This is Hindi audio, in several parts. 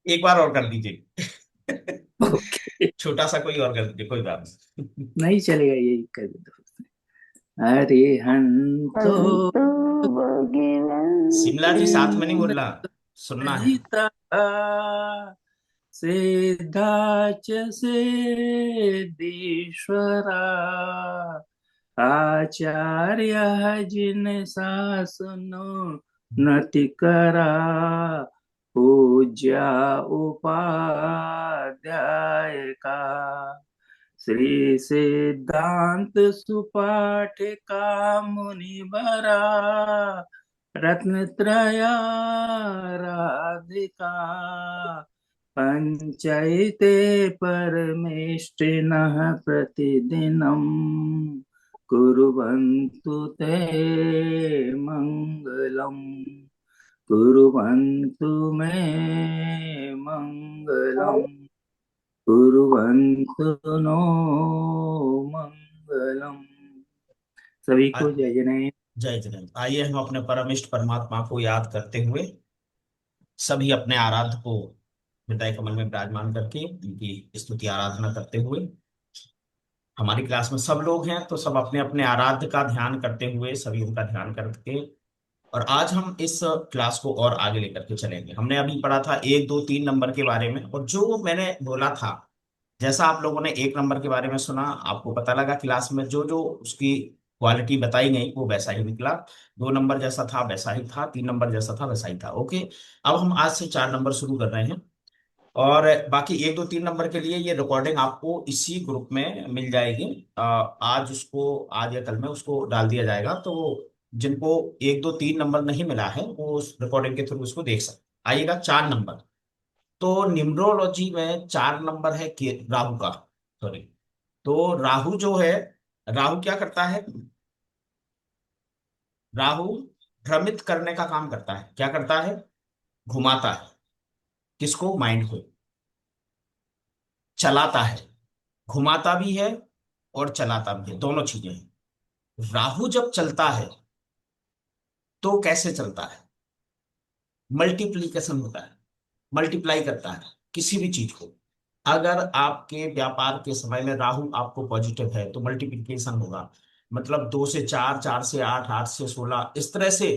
एक बार और कर दीजिए। ओके। छोटा सा कोई और कर दीजिए, कोई बात नहीं। नहीं चलेगा, यही कर देते। अरे हंतो तो शिमला जी साथ में नहीं बोलना, सुनना है। सहिता सिद्धाच सिद्धीश्वरा आचार्य जिन शासनो नति करा पूज्या उपाध्याय का श्री सिद्धांत सुपाठिका मुनिवरा रत्नत्रया राधिका पंचैते परमेष्टिनः प्रतिदिनं कुर्वन्तु ते मङ्गलम्, कुर्वन्तु मे मङ्गलम्, कुर्वन्तु नो मङ्गलम्। सभी आ- को जय जय। जय जय। आइए हम अपने परम इष्ट परमात्मा को याद करते हुए, सभी अपने आराध्य को हृदय कमल में विराजमान करके उनकी स्तुति आराधना करते हुए, हमारी क्लास में सब लोग हैं तो सब अपने अपने आराध्य का ध्यान करते हुए सभी उनका ध्यान करके, और आज हम इस क्लास को और आगे लेकर के चलेंगे। हमने अभी पढ़ा था 1 2 3 नंबर के बारे में, और जो मैंने बोला था, जैसा आप लोगों ने 1 नंबर के बारे में सुना, आपको पता लगा क्लास में जो जो उसकी क्वालिटी बताई गई वो वैसा ही निकला। 2 नंबर जैसा था वैसा ही था, 3 नंबर जैसा था वैसा ही था। ओके। अब हम आज से 4 नंबर शुरू कर रहे हैं, और बाकी 1 2 3 नंबर के लिए ये रिकॉर्डिंग आपको इसी ग्रुप में मिल जाएगी। आज उसको, आज या कल में उसको डाल दिया जाएगा, तो जिनको 1 2 3 नंबर नहीं मिला है वो उस रिकॉर्डिंग के थ्रू उसको देख सकते। आइएगा 4 नंबर। तो न्यूमरोलॉजी में 4 नंबर है राहु का। सॉरी। तो राहु जो है, राहु क्या करता है? राहु भ्रमित करने का काम करता है। क्या करता है? घुमाता है। किसको? माइंड को। चलाता है। घुमाता भी है और चलाता भी है, दोनों चीजें हैं। राहु जब चलता है तो कैसे चलता है? मल्टीप्लीकेशन होता है, मल्टीप्लाई करता है किसी भी चीज को। अगर आपके व्यापार के समय में राहु आपको पॉजिटिव है तो मल्टीप्लीकेशन होगा, मतलब 2 से 4, 4 से 8, 8 से 16, इस तरह से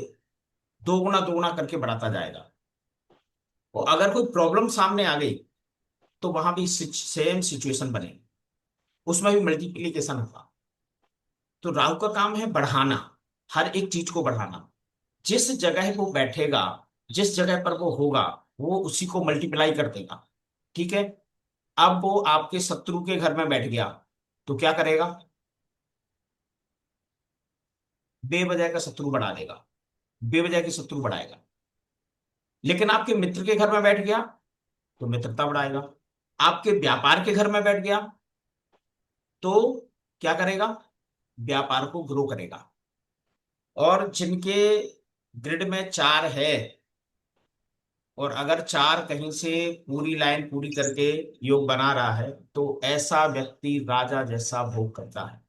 दोगुना दोगुना करके बढ़ाता जाएगा। और अगर कोई प्रॉब्लम सामने आ गई तो वहां भी सेम सिचुएशन बनेगी, उसमें भी मल्टीप्लीकेशन होगा। तो राहु का काम है बढ़ाना, हर एक चीज को बढ़ाना। जिस जगह वो बैठेगा, जिस जगह पर वो होगा, वो उसी को मल्टीप्लाई कर देगा। ठीक है। अब वो आपके शत्रु के घर में बैठ गया तो क्या करेगा? बेवजह का शत्रु बढ़ा देगा, बेवजह के शत्रु बढ़ाएगा। लेकिन आपके मित्र के घर में बैठ गया तो मित्रता बढ़ाएगा। आपके व्यापार के घर में बैठ गया तो क्या करेगा? व्यापार को ग्रो करेगा। और जिनके ग्रिड में 4 है, और अगर 4 कहीं से पूरी लाइन पूरी करके योग बना रहा है, तो ऐसा व्यक्ति राजा जैसा भोग करता है।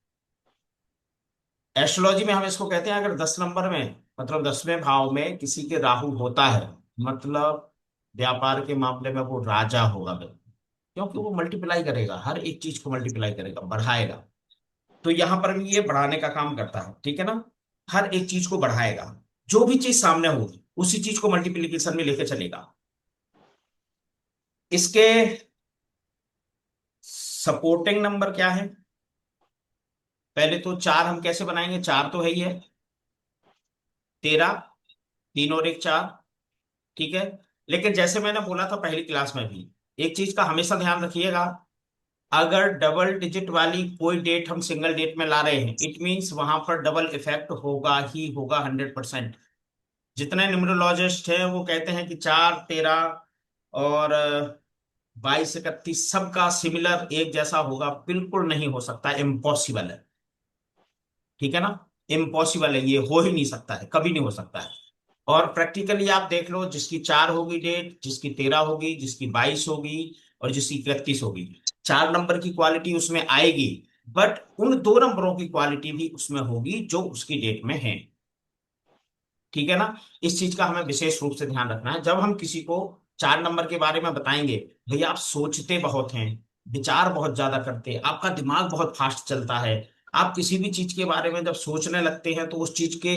एस्ट्रोलॉजी में हम इसको कहते हैं, अगर 10 नंबर में, मतलब 10वें भाव में किसी के राहु होता है, मतलब व्यापार के मामले में वो राजा होगा व्यक्ति। क्योंकि वो मल्टीप्लाई करेगा, हर एक चीज को मल्टीप्लाई करेगा, बढ़ाएगा। तो यहां पर भी ये बढ़ाने का काम करता है, ठीक है ना। हर एक चीज को बढ़ाएगा, जो भी चीज सामने होगी उसी चीज को मल्टीप्लीकेशन में लेके चलेगा। इसके सपोर्टिंग नंबर क्या है? पहले तो 4 हम कैसे बनाएंगे? 4 तो है ही है। 13, 3 और 1 4। ठीक है। लेकिन जैसे मैंने बोला था पहली क्लास में भी, एक चीज का हमेशा ध्यान रखिएगा। अगर डबल डिजिट वाली कोई डेट हम सिंगल डेट में ला रहे हैं, इट मीन्स वहां पर डबल इफेक्ट होगा ही होगा, 100%। जितने न्यूमरोलॉजिस्ट हैं वो कहते हैं कि 4 13 और 22 31 सबका सिमिलर एक जैसा होगा, बिल्कुल नहीं हो सकता, इम्पॉसिबल है। ठीक है ना। इम्पॉसिबल है, ये हो ही नहीं सकता है, कभी नहीं हो सकता है। और प्रैक्टिकली आप देख लो, जिसकी 4 होगी डेट, जिसकी 13 होगी, जिसकी 22 होगी, और जिसकी 31 होगी, 4 नंबर की क्वालिटी उसमें आएगी। बट उन 2 नंबरों की क्वालिटी भी उसमें होगी जो उसकी डेट में है। ठीक है ना। इस चीज का हमें विशेष रूप से ध्यान रखना है जब हम किसी को चार नंबर के बारे में बताएंगे। भैया आप सोचते बहुत हैं, विचार बहुत ज्यादा करते हैं, आपका दिमाग बहुत फास्ट चलता है। आप किसी भी चीज के बारे में जब सोचने लगते हैं तो उस चीज के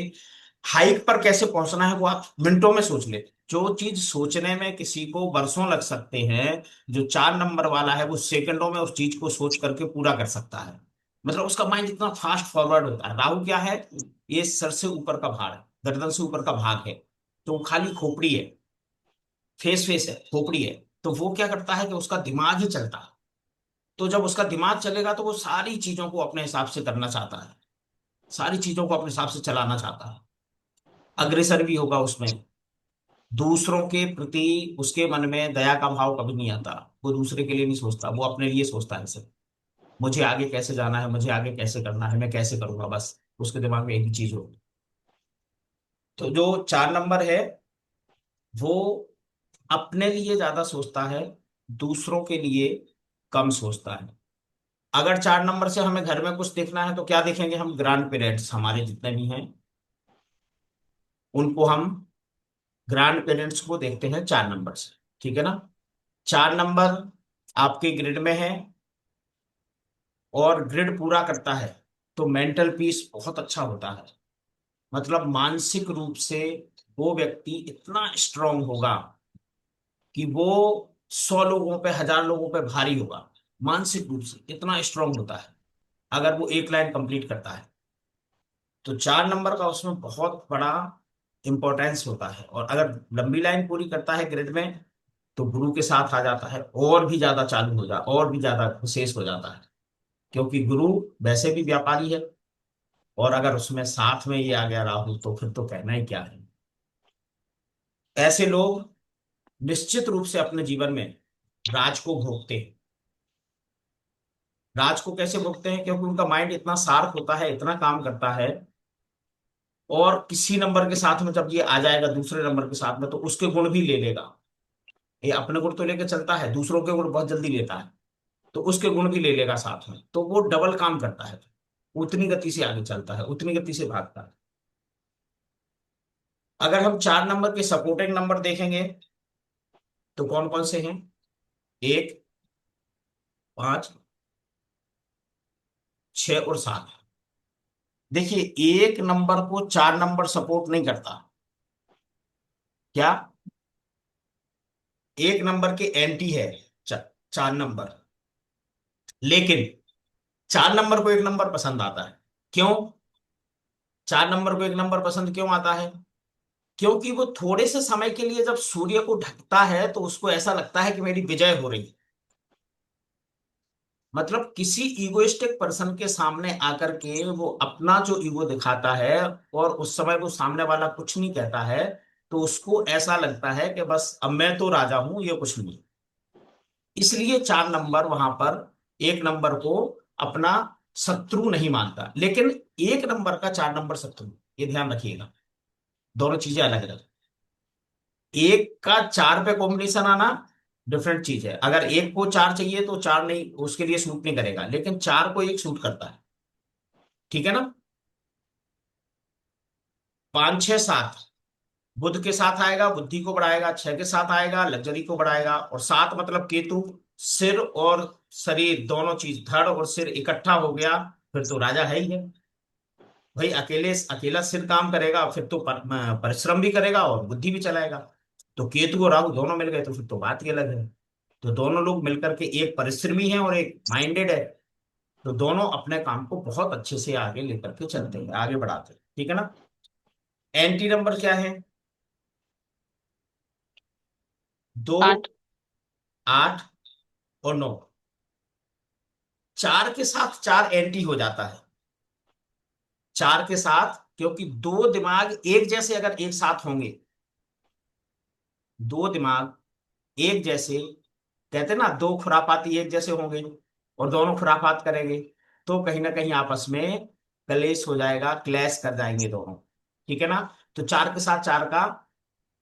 हाइट पर कैसे पहुंचना है वो आप मिनटों में सोच लेते। जो चीज सोचने में किसी को बरसों लग सकते हैं, जो चार नंबर वाला है वो सेकंडों में उस चीज को सोच करके पूरा कर सकता है। मतलब उसका माइंड इतना फास्ट फॉरवर्ड होता है। राहु क्या है? ये सर से ऊपर का भाग है, गर्दन से ऊपर का भाग है। तो वो खाली खोपड़ी है, फेस है, खोपड़ी है। तो वो क्या करता है कि उसका दिमाग ही चलता है। तो जब उसका दिमाग चलेगा तो वो सारी चीजों को अपने हिसाब से करना चाहता है, सारी चीजों को अपने हिसाब से चलाना चाहता है। अग्रेसर भी होगा उसमें। दूसरों के प्रति उसके मन में दया का भाव कभी नहीं आता। वो दूसरे के लिए नहीं सोचता, वो अपने लिए सोचता है सिर्फ। मुझे आगे कैसे जाना है, मुझे आगे कैसे करना है, मैं कैसे करूंगा, बस उसके दिमाग में एक ही चीज होगी। तो जो चार नंबर है वो अपने लिए ज्यादा सोचता है, दूसरों के लिए कम सोचता है। अगर चार नंबर से हमें घर में कुछ देखना है तो क्या देखेंगे? हम ग्रैंड पेरेंट्स हमारे जितने भी हैं उनको हम ग्रैंड पेरेंट्स को देखते हैं चार नंबर से। ठीक है ना? चार नंबर आपके ग्रिड में है और ग्रिड पूरा करता है तो मेंटल पीस बहुत अच्छा होता है। मतलब मानसिक रूप से वो व्यक्ति इतना स्ट्रांग होगा कि वो 100 लोगों पे, 1000 लोगों पे भारी होगा। मानसिक रूप से इतना स्ट्रांग होता है अगर वो एक लाइन कंप्लीट करता है। तो चार नंबर का उसमें बहुत बड़ा इंपॉर्टेंस होता है। और अगर लंबी लाइन पूरी करता है ग्रिड में तो गुरु के साथ आ जाता है, और भी ज्यादा चालू हो जा, और भी ज्यादा विशेष हो जाता है। क्योंकि गुरु वैसे भी व्यापारी है, और अगर उसमें साथ में ये आ गया राहु तो फिर तो कहना ही क्या है। ऐसे लोग निश्चित रूप से अपने जीवन में राज को भोगते हैं। राज को कैसे भोगते हैं? क्योंकि उनका माइंड इतना शार्प होता है, इतना काम करता है। और किसी नंबर के साथ में जब ये आ जाएगा दूसरे नंबर के साथ में तो उसके गुण भी ले लेगा। ये अपने गुण तो लेके चलता है, दूसरों के गुण बहुत जल्दी लेता है। तो उसके गुण भी ले लेगा साथ में, तो वो डबल काम करता है। उतनी गति से आगे चलता है, उतनी गति से भागता है। अगर हम चार नंबर के सपोर्टिंग नंबर देखेंगे तो कौन कौन से हैं? एक, पांच, छह और सात। देखिए, एक नंबर को चार नंबर सपोर्ट नहीं करता। क्या? एक नंबर के एंटी है चार नंबर। लेकिन चार नंबर को एक नंबर पसंद आता है। क्यों? चार नंबर को एक नंबर पसंद क्यों आता है? क्योंकि वो थोड़े से समय के लिए जब सूर्य को ढकता है तो उसको ऐसा लगता है कि मेरी विजय हो रही है। मतलब किसी इगोइस्टिक पर्सन के सामने आकर के वो अपना जो ईगो दिखाता है और उस समय वो सामने वाला कुछ नहीं कहता है, तो उसको ऐसा लगता है कि बस अब मैं तो राजा हूं, ये कुछ नहीं। इसलिए चार नंबर वहां पर एक नंबर को अपना शत्रु नहीं मानता। लेकिन एक नंबर का चार नंबर शत्रु, ये ध्यान रखिएगा, दोनों चीजें अलग अलग। एक का चार पे कॉम्बिनेशन आना डिफरेंट चीज है। अगर एक को चार चाहिए तो चार नहीं, उसके लिए सूट नहीं करेगा, लेकिन चार को एक सूट करता है। ठीक है ना? पांच, छह, सात बुध के साथ आएगा, बुद्धि को बढ़ाएगा। छह के साथ आएगा, लग्जरी को बढ़ाएगा। और सात मतलब केतु, सिर और शरीर दोनों चीज, धड़ और सिर इकट्ठा हो गया, फिर तो राजा है ही है। भाई अकेला सिर काम करेगा फिर तो परिश्रम भी करेगा और बुद्धि भी चलाएगा। तो केतु और राहु दोनों मिल गए तो फिर तो बात ही अलग है। तो दोनों लोग मिलकर के, एक परिश्रमी है और एक माइंडेड है, तो दोनों अपने काम को बहुत अच्छे से आगे लेकर के चलते हैं, आगे बढ़ाते हैं। ठीक है ना? एंटी नंबर क्या है? दो, आठ। आठ और नौ। चार के साथ चार एंटी हो जाता है। चार के साथ, क्योंकि दो दिमाग एक जैसे अगर एक साथ होंगे, दो दिमाग एक जैसे, कहते हैं ना दो खुरापाती एक जैसे होंगे और दोनों खुरापात करेंगे, तो कहीं ना कहीं आपस में कलेश हो जाएगा, क्लैश कर जाएंगे दोनों। ठीक है ना? तो चार के साथ चार का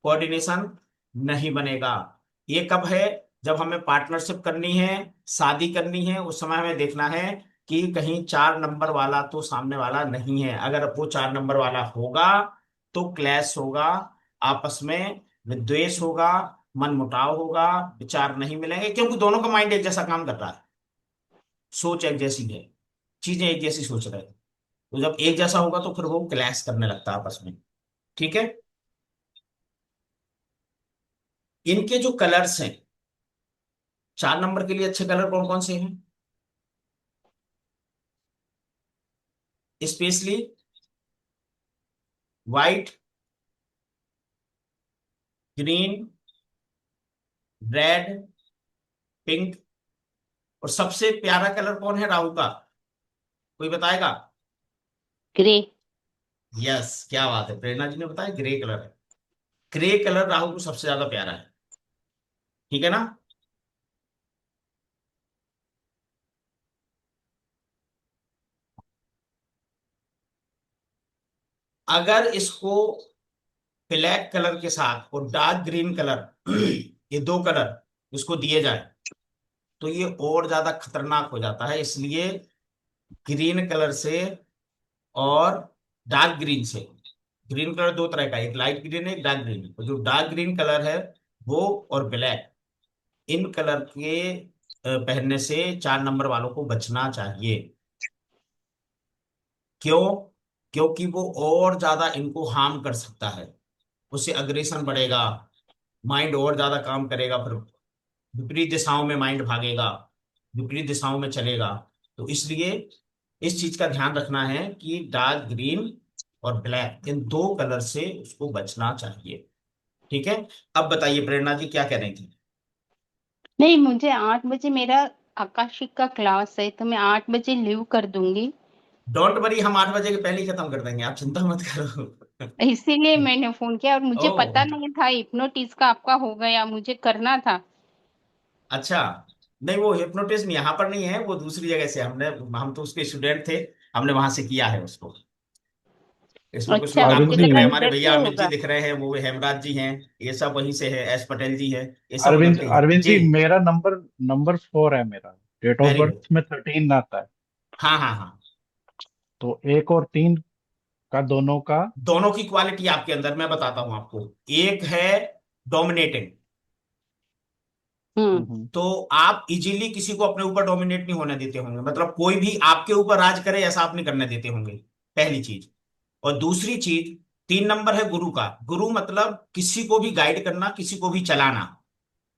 कोऑर्डिनेशन नहीं बनेगा। ये कब है? जब हमें पार्टनरशिप करनी है, शादी करनी है, उस समय हमें देखना है कि कहीं चार नंबर वाला तो सामने वाला नहीं है। अगर वो चार नंबर वाला होगा तो क्लैश होगा, आपस में विद्वेष होगा, मन मुटाव होगा, विचार नहीं मिलेंगे, क्योंकि दोनों का माइंड एक जैसा काम कर रहा है, सोच एक जैसी है, चीजें एक जैसी सोच रहे हैं। तो जब एक जैसा होगा तो फिर वो क्लैश करने लगता है आपस में। ठीक है। इनके जो कलर्स हैं, 4 नंबर के लिए अच्छे कलर कौन कौन से हैं? Specially white, green, red, pink, और सबसे प्यारा कलर कौन है राहु का? कोई बताएगा? ग्रे। यस, क्या बात है, प्रेरणा जी ने बताया ग्रे कलर है। ग्रे कलर राहु को सबसे ज्यादा प्यारा है। ठीक है ना? अगर इसको ब्लैक कलर के साथ और डार्क ग्रीन कलर ये दो कलर इसको दिए जाए तो ये और ज्यादा खतरनाक हो जाता है। इसलिए ग्रीन कलर से और डार्क ग्रीन से, ग्रीन कलर दो तरह का है, एक लाइट ग्रीन है, एक डार्क ग्रीन है। तो जो डार्क ग्रीन कलर है वो और ब्लैक, इन कलर के पहनने से 4 नंबर वालों को बचना चाहिए। क्यों? क्योंकि वो और ज्यादा इनको हार्म कर सकता है, उससे अग्रेशन बढ़ेगा, माइंड और ज्यादा काम करेगा, फिर विपरीत दिशाओं में माइंड भागेगा, विपरीत दिशाओं में चलेगा। तो इसलिए इस चीज का ध्यान रखना है कि डार्क ग्रीन और ब्लैक, इन दो कलर से उसको बचना चाहिए। ठीक है। अब बताइए प्रेरणा जी क्या कह रही थी? नहीं, मुझे 8 बजे मेरा आकाशिक का क्लास है, तो मैं 8 बजे लीव कर दूंगी। डोंट वरी, हम 8 बजे के पहले ही खत्म कर देंगे, आप चिंता मत करो। इसीलिए मैंने फोन किया, और मुझे पता ओ, नहीं था हिप्नोटिस का आपका हो गया, मुझे करना था। अच्छा। नहीं, वो हिप्नोटिज्म यहाँ पर नहीं है, वो दूसरी जगह से हमने, हम तो उसके स्टूडेंट थे, हमने वहां से किया है उसको। इसमें कुछ अच्छा, लोग अरविंद आपको मुझे जी दिख रहे लगा हैं, मैं हमारे इधर से भैया अमित जी होगा। दिख रहे हैं, वो हेमराज जी हैं, ये सब वहीं से है, एस पटेल जी हैं, ये सब उधर अरविंद के हैं अरविंद जी। जी मेरा नंबर नंबर 4 है मेरा। Date of very good. Birth में 13 आता है। हाँ हाँ हाँ। तो 1 और 3 का दोनों का। दोनों की क्वालिटी आपके अंदर मैं बताता हूं आपको। एक है डोमिनेटिंग, हम्म। तो आप इजीली किसी को अपने ऊपर डोमिनेट नहीं होने देते होंगे, मतलब कोई भी आपके ऊपर राज करे ऐसा आप नहीं करने देते होंगे, पहली चीज। और दूसरी चीज, 3 नंबर है गुरु का। गुरु मतलब किसी को भी गाइड करना, किसी को भी चलाना।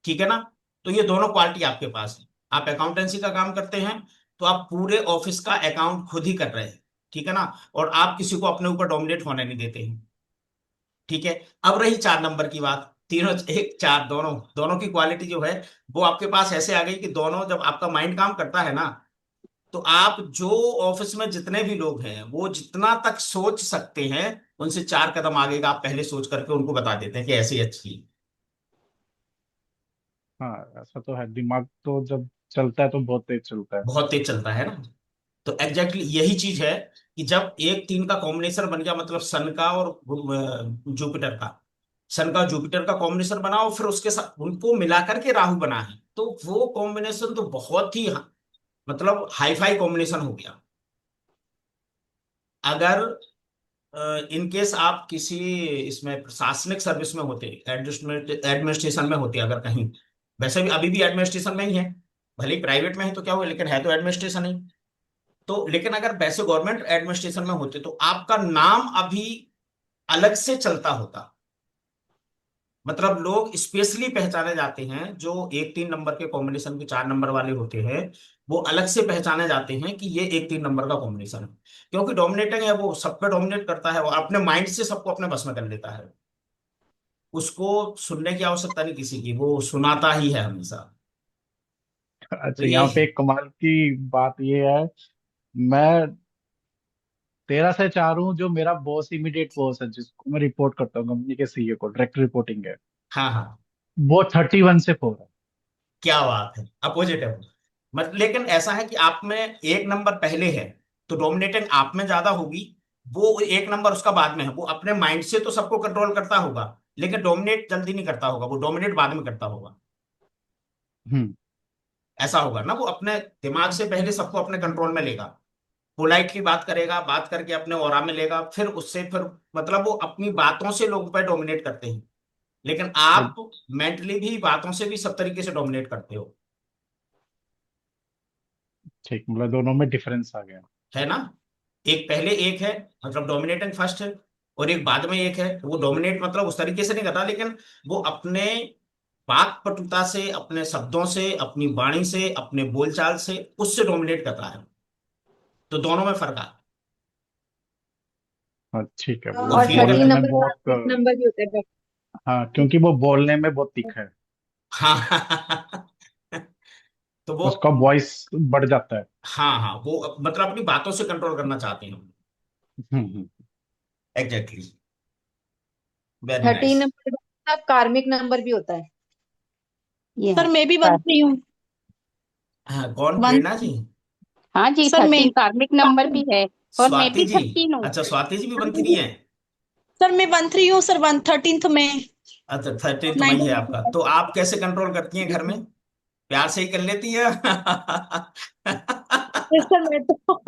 ठीक है ना? तो ये दोनों क्वालिटी आपके पास है। आप अकाउंटेंसी का काम करते हैं, तो आप पूरे ऑफिस का अकाउंट खुद ही कर रहे हैं। ठीक है ना? और आप किसी को अपने ऊपर डोमिनेट होने नहीं देते हैं। ठीक है। अब रही 4 नंबर की बात, तीनों एक चार दोनों, दोनों की क्वालिटी जो है वो आपके पास ऐसे आ गई कि दोनों, जब आपका माइंड काम करता है ना, तो आप जो ऑफिस में जितने भी लोग हैं वो जितना तक सोच सकते हैं, उनसे 4 कदम आगे का आप पहले सोच करके उनको बता देते हैं कि ऐसे ही अच्छी है। हाँ, ऐसा तो है, दिमाग तो जब चलता है तो बहुत तेज चलता है। बहुत तेज चलता है ना। तो एग्जैक्टली यही चीज है कि जब 1 3 का कॉम्बिनेशन बन गया, मतलब सन का और जुपिटर का, सन का जुपिटर का कॉम्बिनेशन बना और फिर उसके साथ उनको मिलाकर के राहु बना है, तो वो कॉम्बिनेशन तो बहुत ही मतलब हाई फाई कॉम्बिनेशन हो गया। अगर इन केस आप किसी इसमें प्रशासनिक सर्विस में होते, एडमिनिस्ट्रेशन में होते अगर कहीं, वैसे भी अभी भी एडमिनिस्ट्रेशन में ही है, भले ही प्राइवेट में है तो क्या हुआ, लेकिन है तो एडमिनिस्ट्रेशन ही। तो लेकिन अगर वैसे गवर्नमेंट एडमिनिस्ट्रेशन में होते तो आपका नाम अभी अलग से चलता होता, मतलब लोग स्पेशली पहचाने जाते हैं, जो 1 3 नंबर के कॉम्बिनेशन के 4 नंबर वाले होते हैं, वो अलग से पहचाने जाते हैं कि ये 1 3 नंबर का कॉम्बिनेशन है। क्योंकि डोमिनेटिंग है, वो सब पे डोमिनेट करता है, वो अपने माइंड से सबको अपने बस में कर लेता है। उसको सुनने की आवश्यकता नहीं किसी की, वो सुनाता ही है हमेशा। तो अच्छा, ये, यहाँ पे एक कमाल की बात ये है। मैं 13 से 4 हूँ। जो मेरा बॉस, इमीडिएट बॉस है, जिसको मैं रिपोर्ट करता हूँ, कंपनी के सीईओ को, डायरेक्ट रिपोर्टिंग है, हाँ हाँ, वो 31 से 4 है। क्या बात है, अपोजिट है वो। मतलब लेकिन ऐसा है कि आप में 1 नंबर पहले है, तो डोमिनेटिंग आप में ज्यादा होगी, वो 1 नंबर उसका बाद में है। वो अपने माइंड से तो सबको कंट्रोल करता होगा, लेकिन डोमिनेट जल्दी नहीं करता होगा, वो डोमिनेट बाद में करता होगा। हम्म। ऐसा होगा ना, वो अपने दिमाग से पहले सबको अपने कंट्रोल में लेगा, पोलाइटली बात करेगा, बात करके अपने ऑरा में लेगा, फिर उससे फिर मतलब वो अपनी बातों से लोगों पर डोमिनेट करते हैं। लेकिन आप मेंटली भी, बातों से भी सब तरीके से डोमिनेट करते हो। ठीक, मतलब दोनों में डिफरेंस आ गया। है ना? एक पहले एक है, मतलब डोमिनेटिंग फर्स्ट है, और एक बाद में एक है। तो वो डोमिनेट मतलब उस तरीके से नहीं कर रहा, लेकिन वो अपने वाक पटुता से, अपने शब्दों से, अपनी वाणी से, अपने बोलचाल से, उससे डोमिनेट कर रहा है। तो दोनों में फर्क है। हाँ ठीक है, वो और और फील थर्टीन बोलने कर, में नंबर बहुत कार्मिक नंबर भी होता है। हाँ, क्योंकि वो बोलने में बहुत तीखा है। हाँ। तो वो, उसका वॉइस बढ़ जाता है। हाँ हाँ, वो मतलब अपनी बातों से कंट्रोल करना चाहते हैं। हम्म। एग्जैक्टली। Very nice. 13 नंबर कार्मिक नंबर भी होता है। ये सर है मैं भी बन पर- रही हूँ। हाँ, कौन? वन प्रेरणा जी? हाँ जी, सर मैं 13 कार्मिक नंबर भी है। और मैं स्वाति भी जी? 13 हूँ। अच्छा, स्वाति जी भी 1 3 है। सर मैं 13 हूँ सर, 13th में। अच्छा, 13 मई है 19। आपका। तो आप कैसे कंट्रोल करती हैं घर में? प्यार से ही कर लेती है? सर मैं तो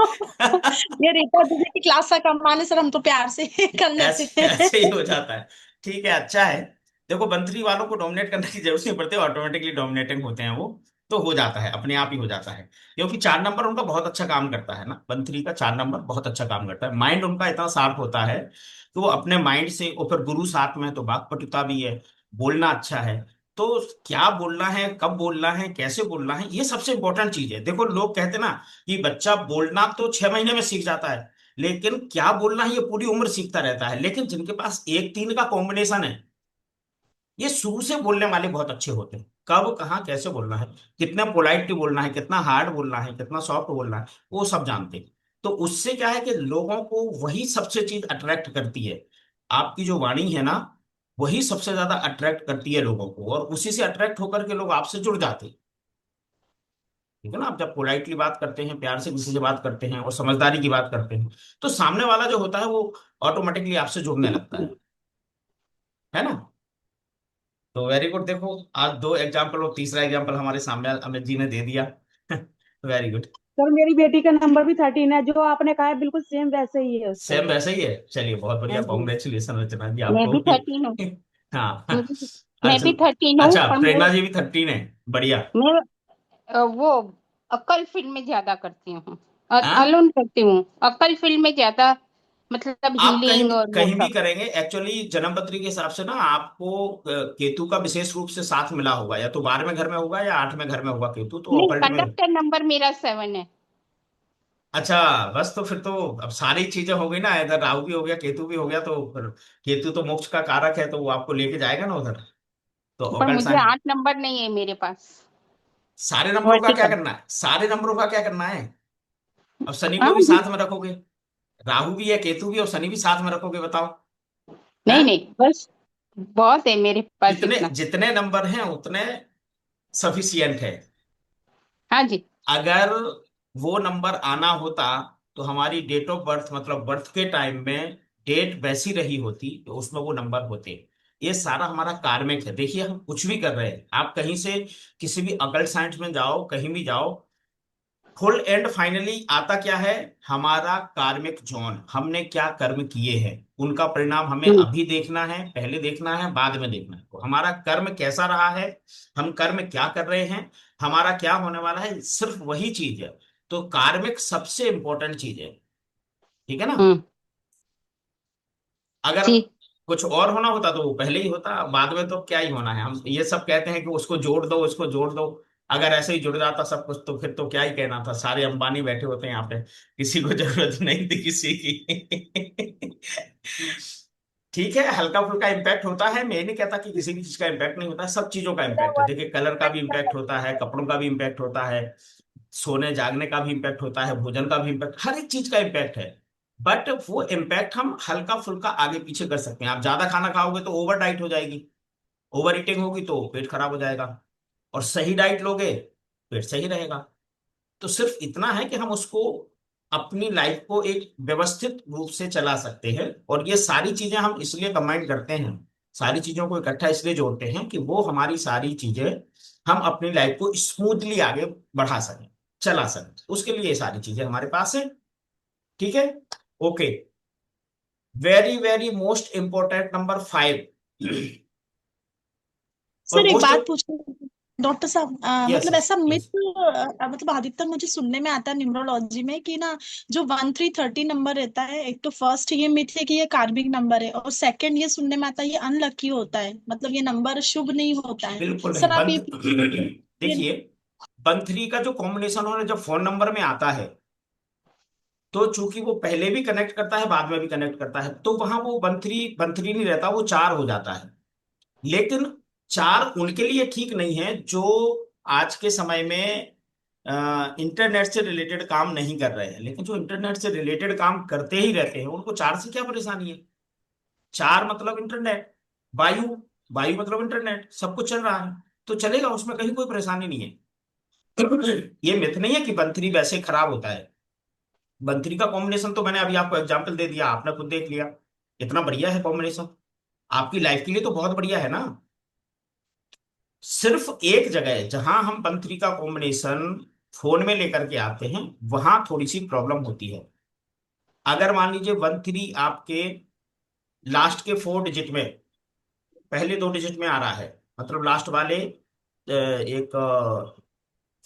ये रीता दीदी की क्लास का कमाल है सर, हम तो प्यार से कर लेते ऐसे हैं। ऐसे ही हो जाता है। ठीक है, अच्छा है। देखो, बंथरी वालों को डोमिनेट करने की जरूरत नहीं पड़ती, ऑटोमेटिकली डोमिनेटिंग होते हैं वो। तो हो जाता है, अपने आप ही हो जाता है। क्योंकि 4 नंबर उनका बहुत अच्छा काम करता है ना, बंथरी का 4 नंबर बहुत अच्छा काम करता है। माइंड उनका इतना शार्प होता है कि वो अपने माइंड से, और फिर गुरु साथ में है, तो वाक्पटुता भी है, बोलना अच्छा है। तो क्या बोलना है, कब बोलना है, कैसे बोलना है, ये सबसे इंपॉर्टेंट चीज है। देखो, लोग कहते हैं ना कि बच्चा बोलना तो 6 महीने में सीख जाता है, लेकिन क्या बोलना है ये पूरी उम्र सीखता रहता है। लेकिन जिनके पास 1 3 का कॉम्बिनेशन है, ये शुरू से बोलने वाले बहुत अच्छे होते हैं। कब, कहाँ, कैसे बोलना है, कितना पोलाइटली बोलना है, कितना हार्ड बोलना है, कितना सॉफ्ट बोलना है, वो सब जानते हैं। तो उससे क्या है कि लोगों को वही सबसे चीज अट्रैक्ट करती है। आपकी जो वाणी है ना, वही सबसे ज्यादा अट्रैक्ट करती है लोगों को, और उसी से अट्रैक्ट होकर के लोग आपसे जुड़ जाते हैं। ठीक है ना? आप जब पोलाइटली बात करते हैं, प्यार से किसी से बात करते हैं, और समझदारी की बात करते हैं, तो सामने वाला जो होता है वो ऑटोमेटिकली आपसे जुड़ने लगता है ना? तो वेरी गुड। देखो, आज 2 एग्जाम्पल, और तीसरा एग्जाम्पल हमारे सामने अमित जी ने दे दिया। Very good. सर मेरी बेटी का नंबर भी 13 है, जो आपने कहा है बिल्कुल सेम वैसे ही है उसका सेम भी। वैसे ही है। चलिए, बहुत बढ़िया, हाँ जी। कॉन्ग्रेचुलेशन रचना जी मैं आपको भी भी। 13 हूँ। हाँ। मैं भी मैं अच्छा। भी 13 हूँ, अच्छा, और प्रेरणा जी भी 13 है। बढ़िया। मैं वो अक्कल फिल्में ज्यादा करती हूँ। हाँ, अलोन करती हूँ, अक्कल फिल्में ज्यादा, मतलब आप हीलिंग और वो कहीं भी सब। करेंगे एक्चुअली, जन्मपत्री के हिसाब से ना आपको केतु का विशेष रूप से साथ मिला होगा, या तो 12वें घर में होगा या 8वें घर में होगा केतु, तो नहीं, ऑकल्ट में। कंडक्टर नंबर मेरा 7 है। अच्छा, बस तो फिर तो अब सारी चीजें हो गई ना, इधर राहु भी हो गया, केतु भी हो गया, तो फिर केतु तो मोक्ष का कारक है, तो वो आपको लेके जाएगा ना उधर। तो पर ऑकल्ट मुझे साइंस। 8 नंबर नहीं है मेरे पास। सारे नंबरों का क्या वर्टिकल। करना है? सारे नंबरों का क्या करना है? अब शनि को हाँ भी जी। साथ में रखोगे, राहु भी है, केतु भी, और शनि भी साथ में रखोगे, बताओ। नहीं हैं? नहीं, बस बहुत है मेरे पास जितने इतना। जितने नंबर हैं उतने सफिशियंट है। हाँ जी। अगर वो नंबर आना होता, तो हमारी डेट ऑफ बर्थ, मतलब बर्थ के टाइम में डेट वैसी रही होती, तो उसमें वो नंबर होते। ये सारा हमारा कार्मिक है। देखिए, हम कुछ भी कर रहे हैं, आप कहीं से किसी भी अकल्ट साइंस में जाओ, कहीं भी जाओ, फुल एंड फाइनली आता क्या है? हमारा कार्मिक जोन, हमने क्या कर्म किए हैं, उनका परिणाम हमें हम्म। अभी देखना है, पहले देखना है, बाद में देखना है। तो हमारा कर्म कैसा रहा है, हम कर्म क्या कर रहे हैं, हमारा क्या होने वाला है, सिर्फ वही चीज है। तो कार्मिक सबसे इंपॉर्टेंट चीज है। ठीक है ना? हम्म। अगर जी। कुछ और होना होता तो वो पहले ही होता, बाद में तो क्या ही होना है। हम ये सब कहते हैं कि उसको जोड़ दो, उसको जोड़ दो। अगर ऐसे ही जुड़ जाता सब कुछ, तो फिर तो क्या ही कहना था, सारे अंबानी बैठे होते हैं यहाँ पे, किसी को जरूरत नहीं थी किसी की। ठीक है, हल्का फुल्का इम्पैक्ट होता है, मैं नहीं कहता कि किसी भी चीज का इम्पैक्ट नहीं होता, सब चीजों का इम्पैक्ट है। देखिए, कलर का भी इम्पैक्ट होता है, कपड़ों का भी इम्पैक्ट होता है, सोने जागने का भी इम्पैक्ट होता है, भोजन का भी इम्पैक्ट, हर एक चीज का इम्पैक्ट है। बट वो इम्पैक्ट हम हल्का फुल्का आगे पीछे कर सकते हैं। आप ज्यादा खाना खाओगे तो ओवर डाइट हो जाएगी, ओवर ईटिंग होगी तो पेट खराब हो जाएगा, और सही डाइट लोगे, पेट सही रहेगा। तो सिर्फ इतना है कि हम उसको, अपनी लाइफ को एक व्यवस्थित रूप से चला सकते हैं। और ये सारी चीजें हम इसलिए कंबाइन करते हैं, सारी चीजों को इकट्ठा इसलिए जोड़ते हैं कि वो हमारी सारी चीजें, हम अपनी लाइफ को स्मूथली आगे बढ़ा सकें, चला सकें। उसके लिए ये सारी चीजें हमारे पास है। ठीक है? Okay. Very very most important number 5। और सर एक मोस्ट। बात पूछनी डॉक्टर साहब, यस मतलब यस ऐसा मिथ, यस। मतलब अधिकतर मुझे सुनने में आता है न्यूमरोलॉजी में कि ना, जो 1330 नंबर रहता है, एक तो फर्स्ट ये मिथ है कि ये कार्मिक नंबर है, और सेकंड ये सुनने में आता है ये अनलकी होता है, मतलब ये नंबर शुभ नहीं होता है। बिल्कुल नहीं सर आप बंद। ये देखिए, 1 3 का जो कॉम्बिनेशन हो जब फोन नंबर में आता है, तो चूंकि वो पहले भी कनेक्ट करता है बाद में भी कनेक्ट करता है, तो वहां वो 1 3 नहीं रहता, वो 4 हो जाता है। लेकिन 4 उनके लिए ठीक नहीं है जो आज के समय में इंटरनेट से रिलेटेड काम नहीं कर रहे हैं। लेकिन जो इंटरनेट से रिलेटेड काम करते ही रहते हैं, उनको 4 से क्या परेशानी है? 4 मतलब इंटरनेट, वायु, वायु मतलब इंटरनेट, सब कुछ चल रहा है तो चलेगा, उसमें कहीं कोई परेशानी नहीं है। ये मिथ नहीं है कि 1 3 वैसे खराब होता है। 1 3 का कॉम्बिनेशन तो मैंने अभी आपको एग्जाम्पल दे दिया, आपने खुद देख लिया, इतना बढ़िया है कॉम्बिनेशन, आपकी लाइफ के लिए तो बहुत बढ़िया है ना। सिर्फ एक जगह है जहां हम 1 3 का कॉम्बिनेशन फोन में लेकर के आते हैं, वहां थोड़ी सी प्रॉब्लम होती है। अगर मान लीजिए 1 3 आपके लास्ट के 4 डिजिट में, पहले 2 डिजिट में आ रहा है, मतलब लास्ट वाले एक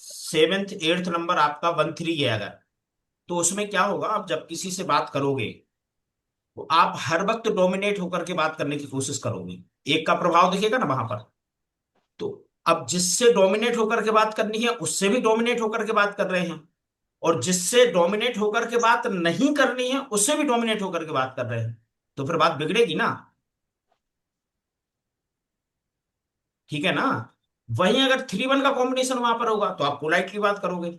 7th 8th नंबर आपका 1 3 है अगर, तो उसमें क्या होगा, आप जब किसी से बात करोगे तो आप हर वक्त डोमिनेट होकर के बात करने की कोशिश करोगे। एक का प्रभाव दिखेगा ना वहां पर। तो अब जिससे डोमिनेट होकर के बात करनी है उससे भी डोमिनेट होकर के बात कर रहे हैं, और जिससे डोमिनेट होकर के बात नहीं करनी है उससे भी डोमिनेट होकर के बात कर रहे हैं, तो फिर बात बिगड़ेगी ना। ठीक है ना। वहीं अगर 3 1 का कॉम्बिनेशन वहां पर होगा तो आप पोलाइटली बात करोगे,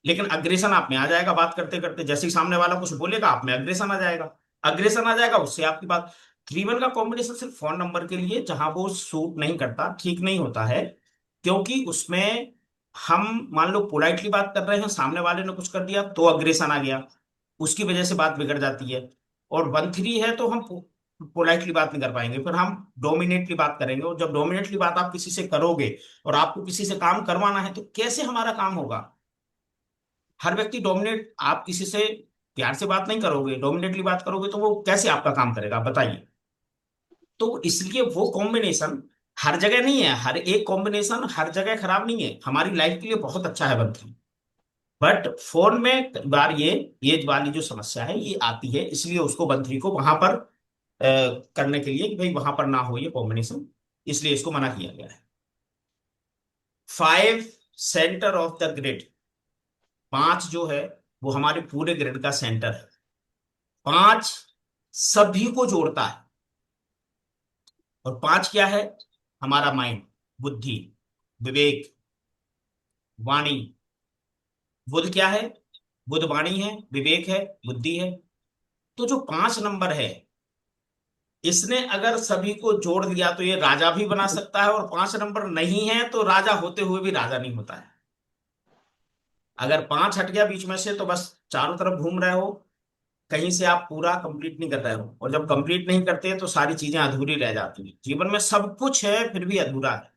लेकिन अग्रेशन आप में आ जाएगा बात करते करते, जैसे ही सामने वाला कुछ बोलेगा आप में अग्रेशन आ जाएगा, अग्रेशन आ जाएगा, उससे आपकी बात। 3 1 का कॉम्बिनेशन सिर्फ फोन नंबर के लिए जहां वो सूट नहीं करता, ठीक नहीं होता है, क्योंकि उसमें हम मान लो पोलाइटली बात कर रहे हैं, सामने वाले ने कुछ कर दिया तो अग्रेशन आ गया, उसकी वजह से बात बिगड़ जाती है। और 1 3 है तो हम पोलाइटली बात नहीं कर पाएंगे, फिर हम डोमिनेटली बात करेंगे, और जब डोमिनेटली बात आप किसी से करोगे और आपको किसी से काम करवाना है, तो कैसे हमारा काम होगा? हर व्यक्ति डोमिनेट, आप किसी से प्यार से बात नहीं करोगे, डोमिनेटली बात करोगे, तो वो कैसे आपका काम करेगा आप बताइए। तो इसलिए वो कॉम्बिनेशन हर जगह नहीं है, हर एक कॉम्बिनेशन हर जगह खराब नहीं है, हमारी लाइफ के लिए बहुत अच्छा है बंधन। बट फोन में कई बार ये वाली जो समस्या है ये आती है, इसलिए उसको बंथरी को वहां पर करने के लिए कि भाई वहां पर ना हो ये कॉम्बिनेशन, इसलिए इसको मना किया गया है। 5 सेंटर ऑफ द ग्रिड, 5 जो है वो हमारे पूरे ग्रिड का सेंटर है। 5 सभी को जोड़ता है, और 5 क्या है? हमारा माइंड, बुद्धि, विवेक, वाणी। बुध क्या है? बुध वाणी है, विवेक है, बुद्धि है। तो जो 5 नंबर है, इसने अगर सभी को जोड़ दिया तो ये राजा भी बना सकता है, और 5 नंबर नहीं है तो राजा होते हुए भी राजा नहीं होता है। अगर 5 हट गया बीच में से तो बस चारों तरफ घूम रहे हो, कहीं से आप पूरा कंप्लीट नहीं कर रहे हो, और जब कंप्लीट नहीं करते तो सारी चीजें अधूरी रह जाती हैं। जीवन में सब कुछ है फिर भी अधूरा है।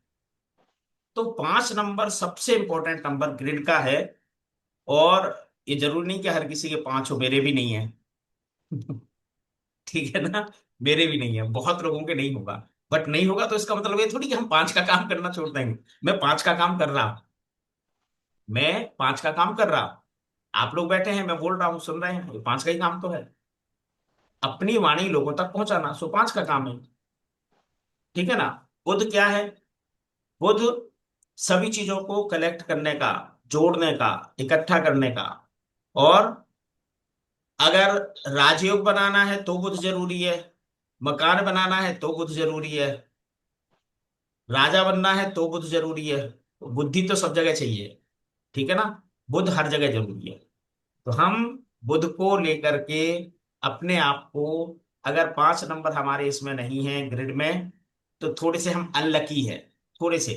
तो 5 नंबर सबसे इंपॉर्टेंट नंबर ग्रिड का है, और ये जरूरी नहीं कि हर किसी के 5 हो, मेरे भी नहीं है। ठीक है ना, मेरे भी नहीं है, बहुत लोगों के नहीं होगा। बट नहीं होगा तो इसका मतलब ये थोड़ी कि हम 5 का काम करना छोड़ देंगे। मैं 5 का काम कर रहा हूं, मैं 5 का काम कर रहा हूं, आप लोग बैठे हैं, मैं बोल रहा हूँ, सुन रहे हैं, ये 5 का ही काम तो है। अपनी वाणी लोगों तक पहुंचाना, सो 5 का काम है। ठीक है ना। बुध क्या है? बुध सभी चीजों को कलेक्ट करने का, जोड़ने का, इकट्ठा करने का। और अगर राजयोग बनाना है तो बुध जरूरी है, मकान बनाना है तो बुध जरूरी है, राजा बनना है तो बुध जरूरी है, तो बुद्धि तो सब जगह चाहिए। ठीक है ना। बुध हर जगह जरूरी है। तो हम बुध को लेकर के अपने आप को, अगर 5 नंबर हमारे इसमें नहीं है ग्रिड में, तो थोड़े से हम अनलकी है, थोड़े से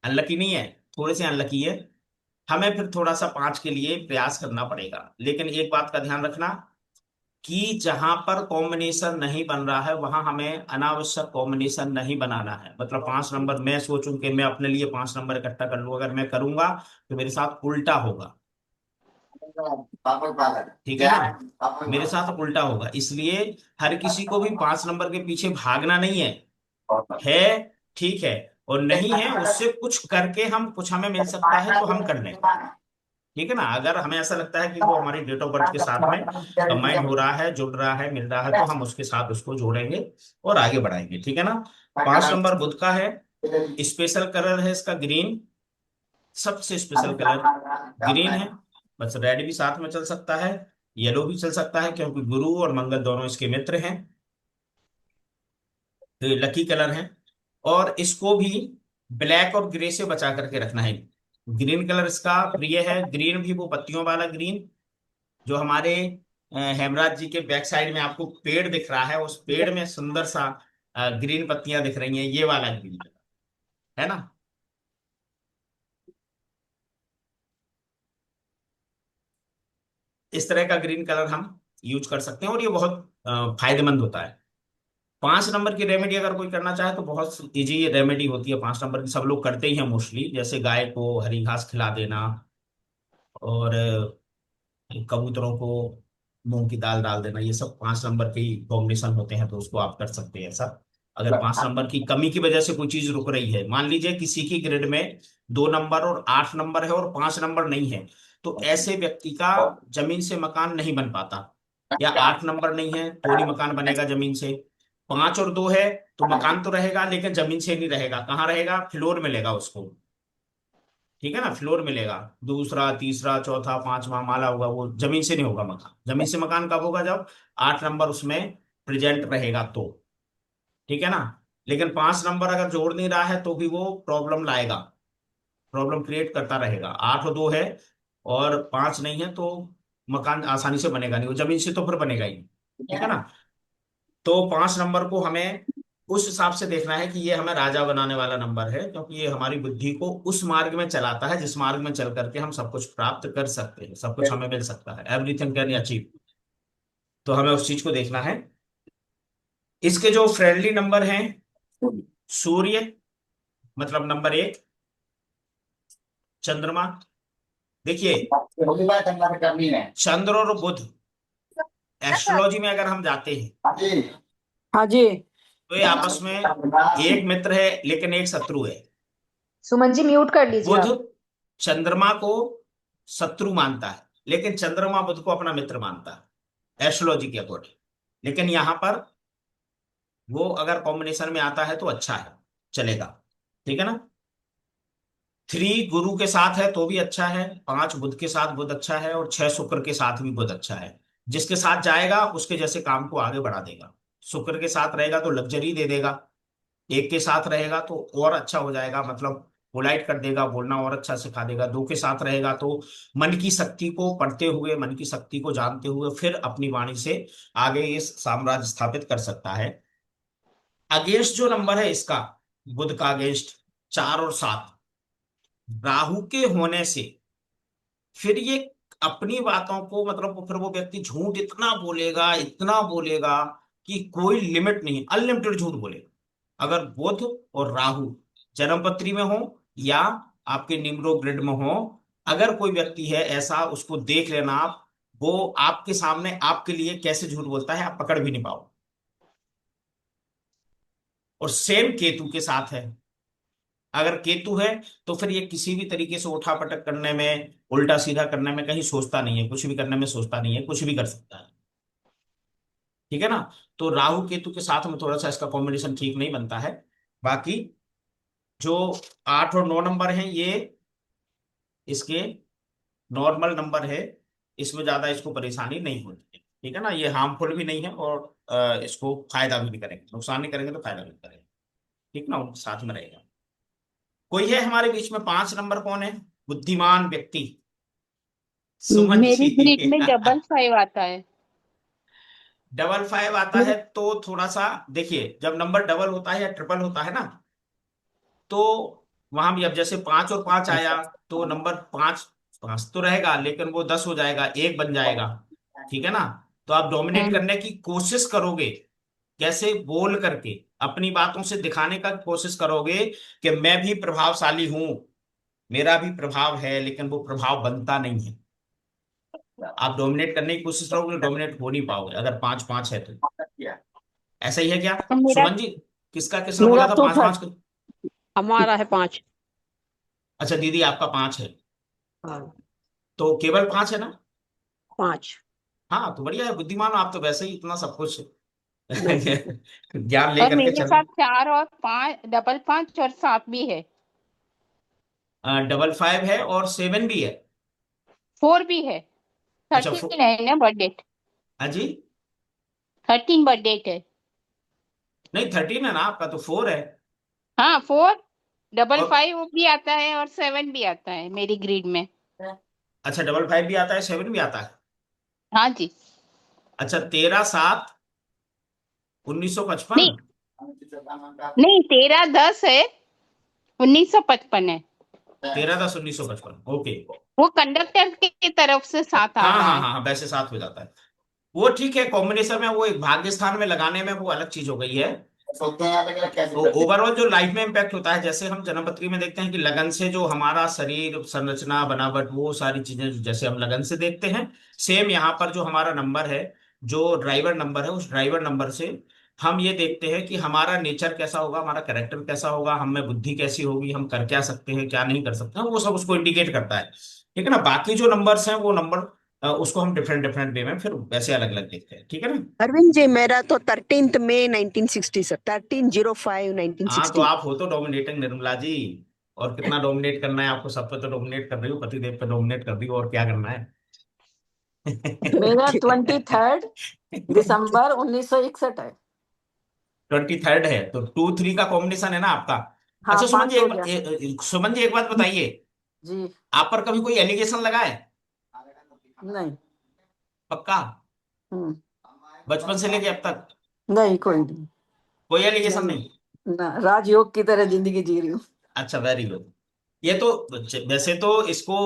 अनलकी नहीं है, थोड़े से अनलकी है। हमें फिर थोड़ा सा 5 के लिए प्रयास करना पड़ेगा, लेकिन एक बात का ध्यान रखना कि जहां पर कॉम्बिनेशन नहीं बन रहा है वहां हमें अनावश्यक कॉम्बिनेशन नहीं बनाना है। मतलब 5 नंबर मैं सोचूं कि मैं अपने लिए 5 नंबर इकट्ठा कर लूं, अगर मैं करूंगा तो मेरे साथ उल्टा होगा। ठीक है ना, मेरे साथ उल्टा होगा। इसलिए हर किसी को भी 5 नंबर के पीछे भागना नहीं है। है ठीक है, और नहीं है उससे कुछ करके हम कुछ हमें मिल सकता है तो हम कर लें। ठीक है ना, अगर हमें ऐसा लगता है कि वो हमारी डेट ऑफ बर्थ के साथ में कंबाइन हो रहा है, जुड़ रहा है, मिल रहा है, तो हम उसके साथ उसको जोड़ेंगे और आगे बढ़ाएंगे। ठीक है ना। 5 नंबर बुध का है। स्पेशल कलर है इसका ग्रीन, सबसे स्पेशल कलर ग्रीन है। बस रेड भी साथ में चल सकता है, येलो भी चल सकता है, क्योंकि गुरु और मंगल दोनों इसके मित्र हैं, तो ये लकी कलर है। और इसको भी ब्लैक और ग्रे से बचा करके रखना है। ग्रीन कलर इसका प्रिय है। ग्रीन भी वो पत्तियों वाला ग्रीन जो हमारे हेमराज जी के बैक साइड में आपको पेड़ दिख रहा है, उस पेड़ में सुंदर सा ग्रीन पत्तियां दिख रही हैं, ये वाला ग्रीन कलर है ना। इस तरह का ग्रीन कलर हम यूज कर सकते हैं और ये बहुत फायदेमंद होता है। 5 नंबर की रेमेडी अगर कोई करना चाहे तो बहुत इजी रेमेडी होती है। 5 नंबर की सब लोग करते ही हैं मोस्टली, जैसे गाय को हरी घास खिला देना और कबूतरों को मूंग की दाल डाल देना, ये सब 5 नंबर के ही कॉम्बिनेशन होते हैं, तो उसको आप कर सकते हैं ऐसा। अगर 5 नंबर की कमी की वजह से कोई चीज रुक रही है, मान लीजिए किसी की ग्रिड में 2 नंबर और 8 नंबर है और 5 नंबर नहीं है, तो ऐसे व्यक्ति का जमीन से मकान नहीं बन पाता। या 8 नंबर नहीं है तो नहीं मकान बनेगा जमीन से। 5 और 2 है तो मकान तो रहेगा लेकिन जमीन से नहीं रहेगा, कहाँ रहेगा, फ्लोर मिलेगा उसको। ठीक है ना, फ्लोर मिलेगा, दूसरा तीसरा चौथा पांचवा माला होगा, वो जमीन से नहीं होगा मकान। जमीन से मकान कब होगा, जब 8 नंबर उसमें प्रेजेंट रहेगा तो। ठीक है ना। लेकिन 5 नंबर अगर जोड़ नहीं रहा है तो भी वो प्रॉब्लम लाएगा, प्रॉब्लम क्रिएट करता रहेगा। 8 और 2 है और 5 नहीं है तो मकान आसानी से बनेगा नहीं, वो जमीन से तो फिर बनेगा ही नहीं। ठीक है ना। तो 5 नंबर को हमें उस हिसाब से देखना है कि ये हमें राजा बनाने वाला नंबर है, क्योंकि ये हमारी बुद्धि को उस मार्ग में चलाता है जिस मार्ग में चल करके हम सब कुछ प्राप्त कर सकते हैं, सब कुछ हमें मिल सकता है, एवरीथिंग कैन अचीव। तो हमें उस चीज को देखना है। इसके जो फ्रेंडली नंबर हैं, सूर्य मतलब नंबर 1, चंद्रमा, देखिए चंद्र और बुध एस्ट्रोलॉजी में अगर हम जाते हैं हाँ जी। तो ये आपस में एक मित्र है लेकिन एक शत्रु है। सुमन जी म्यूट कर लीजिए बुध आप। चंद्रमा को शत्रु मानता है लेकिन चंद्रमा बुध को अपना मित्र मानता है एस्ट्रोलॉजी के अकॉर्डिंग। लेकिन यहां पर वो अगर कॉम्बिनेशन में आता है तो अच्छा है, चलेगा। ठीक है ना। 3 गुरु के साथ है तो भी अच्छा है, 5 बुध के साथ बुध अच्छा है और 6 शुक्र के साथ भी बुध अच्छा है। जिसके साथ जाएगा उसके जैसे काम को आगे बढ़ा देगा। शुक्र के साथ रहेगा तो लग्जरी दे देगा, 1 के साथ रहेगा तो और अच्छा हो जाएगा, मतलब पोलाइट कर देगा, बोलना और अच्छा सिखा देगा। 2 के साथ रहेगा तो मन की शक्ति को पढ़ते हुए, मन की शक्ति को जानते हुए फिर अपनी वाणी से आगे इस साम्राज्य स्थापित कर सकता है। अगेंस्ट जो नंबर है इसका, बुध का अगेंस्ट 4 और 7 राहु के होने से फिर ये अपनी बातों को, मतलब फिर वो व्यक्ति झूठ इतना बोलेगा कि कोई लिमिट नहीं, अनलिमिटेड झूठ बोलेगा। अगर बुध और राहु जन्मपत्री में हो या आपके निम्रो ग्रिड में हो, अगर कोई व्यक्ति है ऐसा, उसको देख लेना आप, वो आपके सामने आपके लिए कैसे झूठ बोलता है आप पकड़ भी नहीं पाओ। और सेम केतु के साथ है, अगर केतु है तो फिर ये किसी भी तरीके से उठा पटक करने में, उल्टा सीधा करने में कहीं सोचता नहीं है, कुछ भी करने में सोचता नहीं है, कुछ भी कर सकता है। ठीक है ना। तो राहु केतु के साथ में थोड़ा सा इसका कॉम्बिनेशन ठीक नहीं बनता है। बाकी जो 8 और 9 नंबर हैं ये इसके नॉर्मल नंबर है, इसमें ज्यादा इसको परेशानी नहीं होती है। ठीक है ना, ये हार्मफुल भी नहीं है और इसको फायदा भी नहीं करेंगे, नुकसान नहीं करेंगे तो फायदा भी नहीं करेंगे। ठीक ना, उनके साथ में रहेगा। कोई है हमारे बीच में 5 नंबर कौन है, बुद्धिमान व्यक्ति? सुमन मेरी जी। ग्रिड में डबल 5 आता है। डबल 5 आता है तो थोड़ा सा देखिए, जब नंबर डबल होता है या ट्रिपल होता है ना, तो वहां भी अब जैसे 5 और 5 आया तो नंबर 5 5 तो रहेगा लेकिन वो 10 हो जाएगा, 1 बन जाएगा। ठीक है ना। तो आप डोमिनेट करने की कोशिश करोगे, कैसे, बोल करके अपनी बातों से दिखाने का कोशिश करोगे कि मैं भी प्रभावशाली हूं, मेरा भी प्रभाव है, लेकिन वो प्रभाव बनता नहीं है। आप डोमिनेट करने की कोशिश करोगे, डोमिनेट हो नहीं पाओगे अगर 5 5 है तो। ऐसा ही है क्या तो मेरा सुमन जी? किसका किसने बोला मेरा था तो 5 5? हमारा है 5। अच्छा दीदी आपका 5 है, हाँ, तो केवल 5 है ना? 5। हाँ तो बढ़िया है, बुद्धिमान हो आप तो, वैसे ही इतना सब कुछ नहीं, ज्ञान और लेकर के मेरे चल साथ 4 और 5, डबल 5 और 7 भी है। डबल 5 है और 7 भी है। 4 भी है। अच्छा 13 है ना बर्थडे। हाँ जी, 13 बर्थडे है। नहीं 13 है ना आपका, तो 4 है। हाँ 4, डबल और 5 भी आता है और 7 भी आता है मेरी ग्रिड में। अच्छा डबल 5 भी आता है, 7 भी आता है। हाँ जी। अच्छा 13/7/1955। नहीं नहीं, 13/10 है, 1955 है। 13/10/1955, ओके। वो कंडक्टर की तरफ से साथ आ हाँ रहा हाँ है। हाँ हाँ, वैसे 7 हो जाता है। वो ठीक है, कॉम्बिनेशन में वो एक भाग्य स्थान में लगाने में वो अलग चीज हो गई है। तो ओवरऑल जो लाइफ में इम्पैक्ट होता है, जैसे हम जन्मपत्री में देखते हैं कि लगन से जो हमारा शरीर संरचना बनावट वो सारी चीजें जैसे हम लगन से देखते हैं, सेम यहाँ पर जो हमारा नंबर है, जो ड्राइवर नंबर है, उस ड्राइवर नंबर से हम ये देखते हैं कि हमारा नेचर कैसा होगा, हमारा कैरेक्टर कैसा होगा, हम में बुद्धि कैसी होगी, हम कर क्या सकते हैं क्या नहीं कर सकते हैं, वो सब उसको इंडिकेट करता है। ठीक है ना? बाकी जो नंबर्स हैं वो नंबर उसको हम डिफरेंट डिफरेंट वे में फिर वैसे अलग अलग देखते हैं। ठीक है ना? अरविंद जी, मेरा तो 13 मई 1960 सर, 13/05 हाँ तो 1960। आप हो तो डोमिनेटिंग निर्मला जी, और कितना डोमिनेट करना है आपको, सब पे तो डोमिनेट कर रही हो, पतिदेव पे डोमिनेट कर रही हो, और क्या करना है? मेरा 23 दिसंबर 1961 है। 23 है, तो 2 3 का कॉम्बिनेशन है ना आपका। हाँ अच्छा सुमन जी 5 हो गया। सुमन जी एक बात बताइए, जी। आप पर कभी कोई एलिगेशन लगा है? नहीं। पक्का? हम्म। बचपन से लेके अब तक नहीं, कोई नहीं। कोई एलिगेशन नहीं नहीं? ना, राजयोग की तरह जिंदगी जी रही हूँ। अच्छा वेरी गुड। ये तो वैसे तो इसको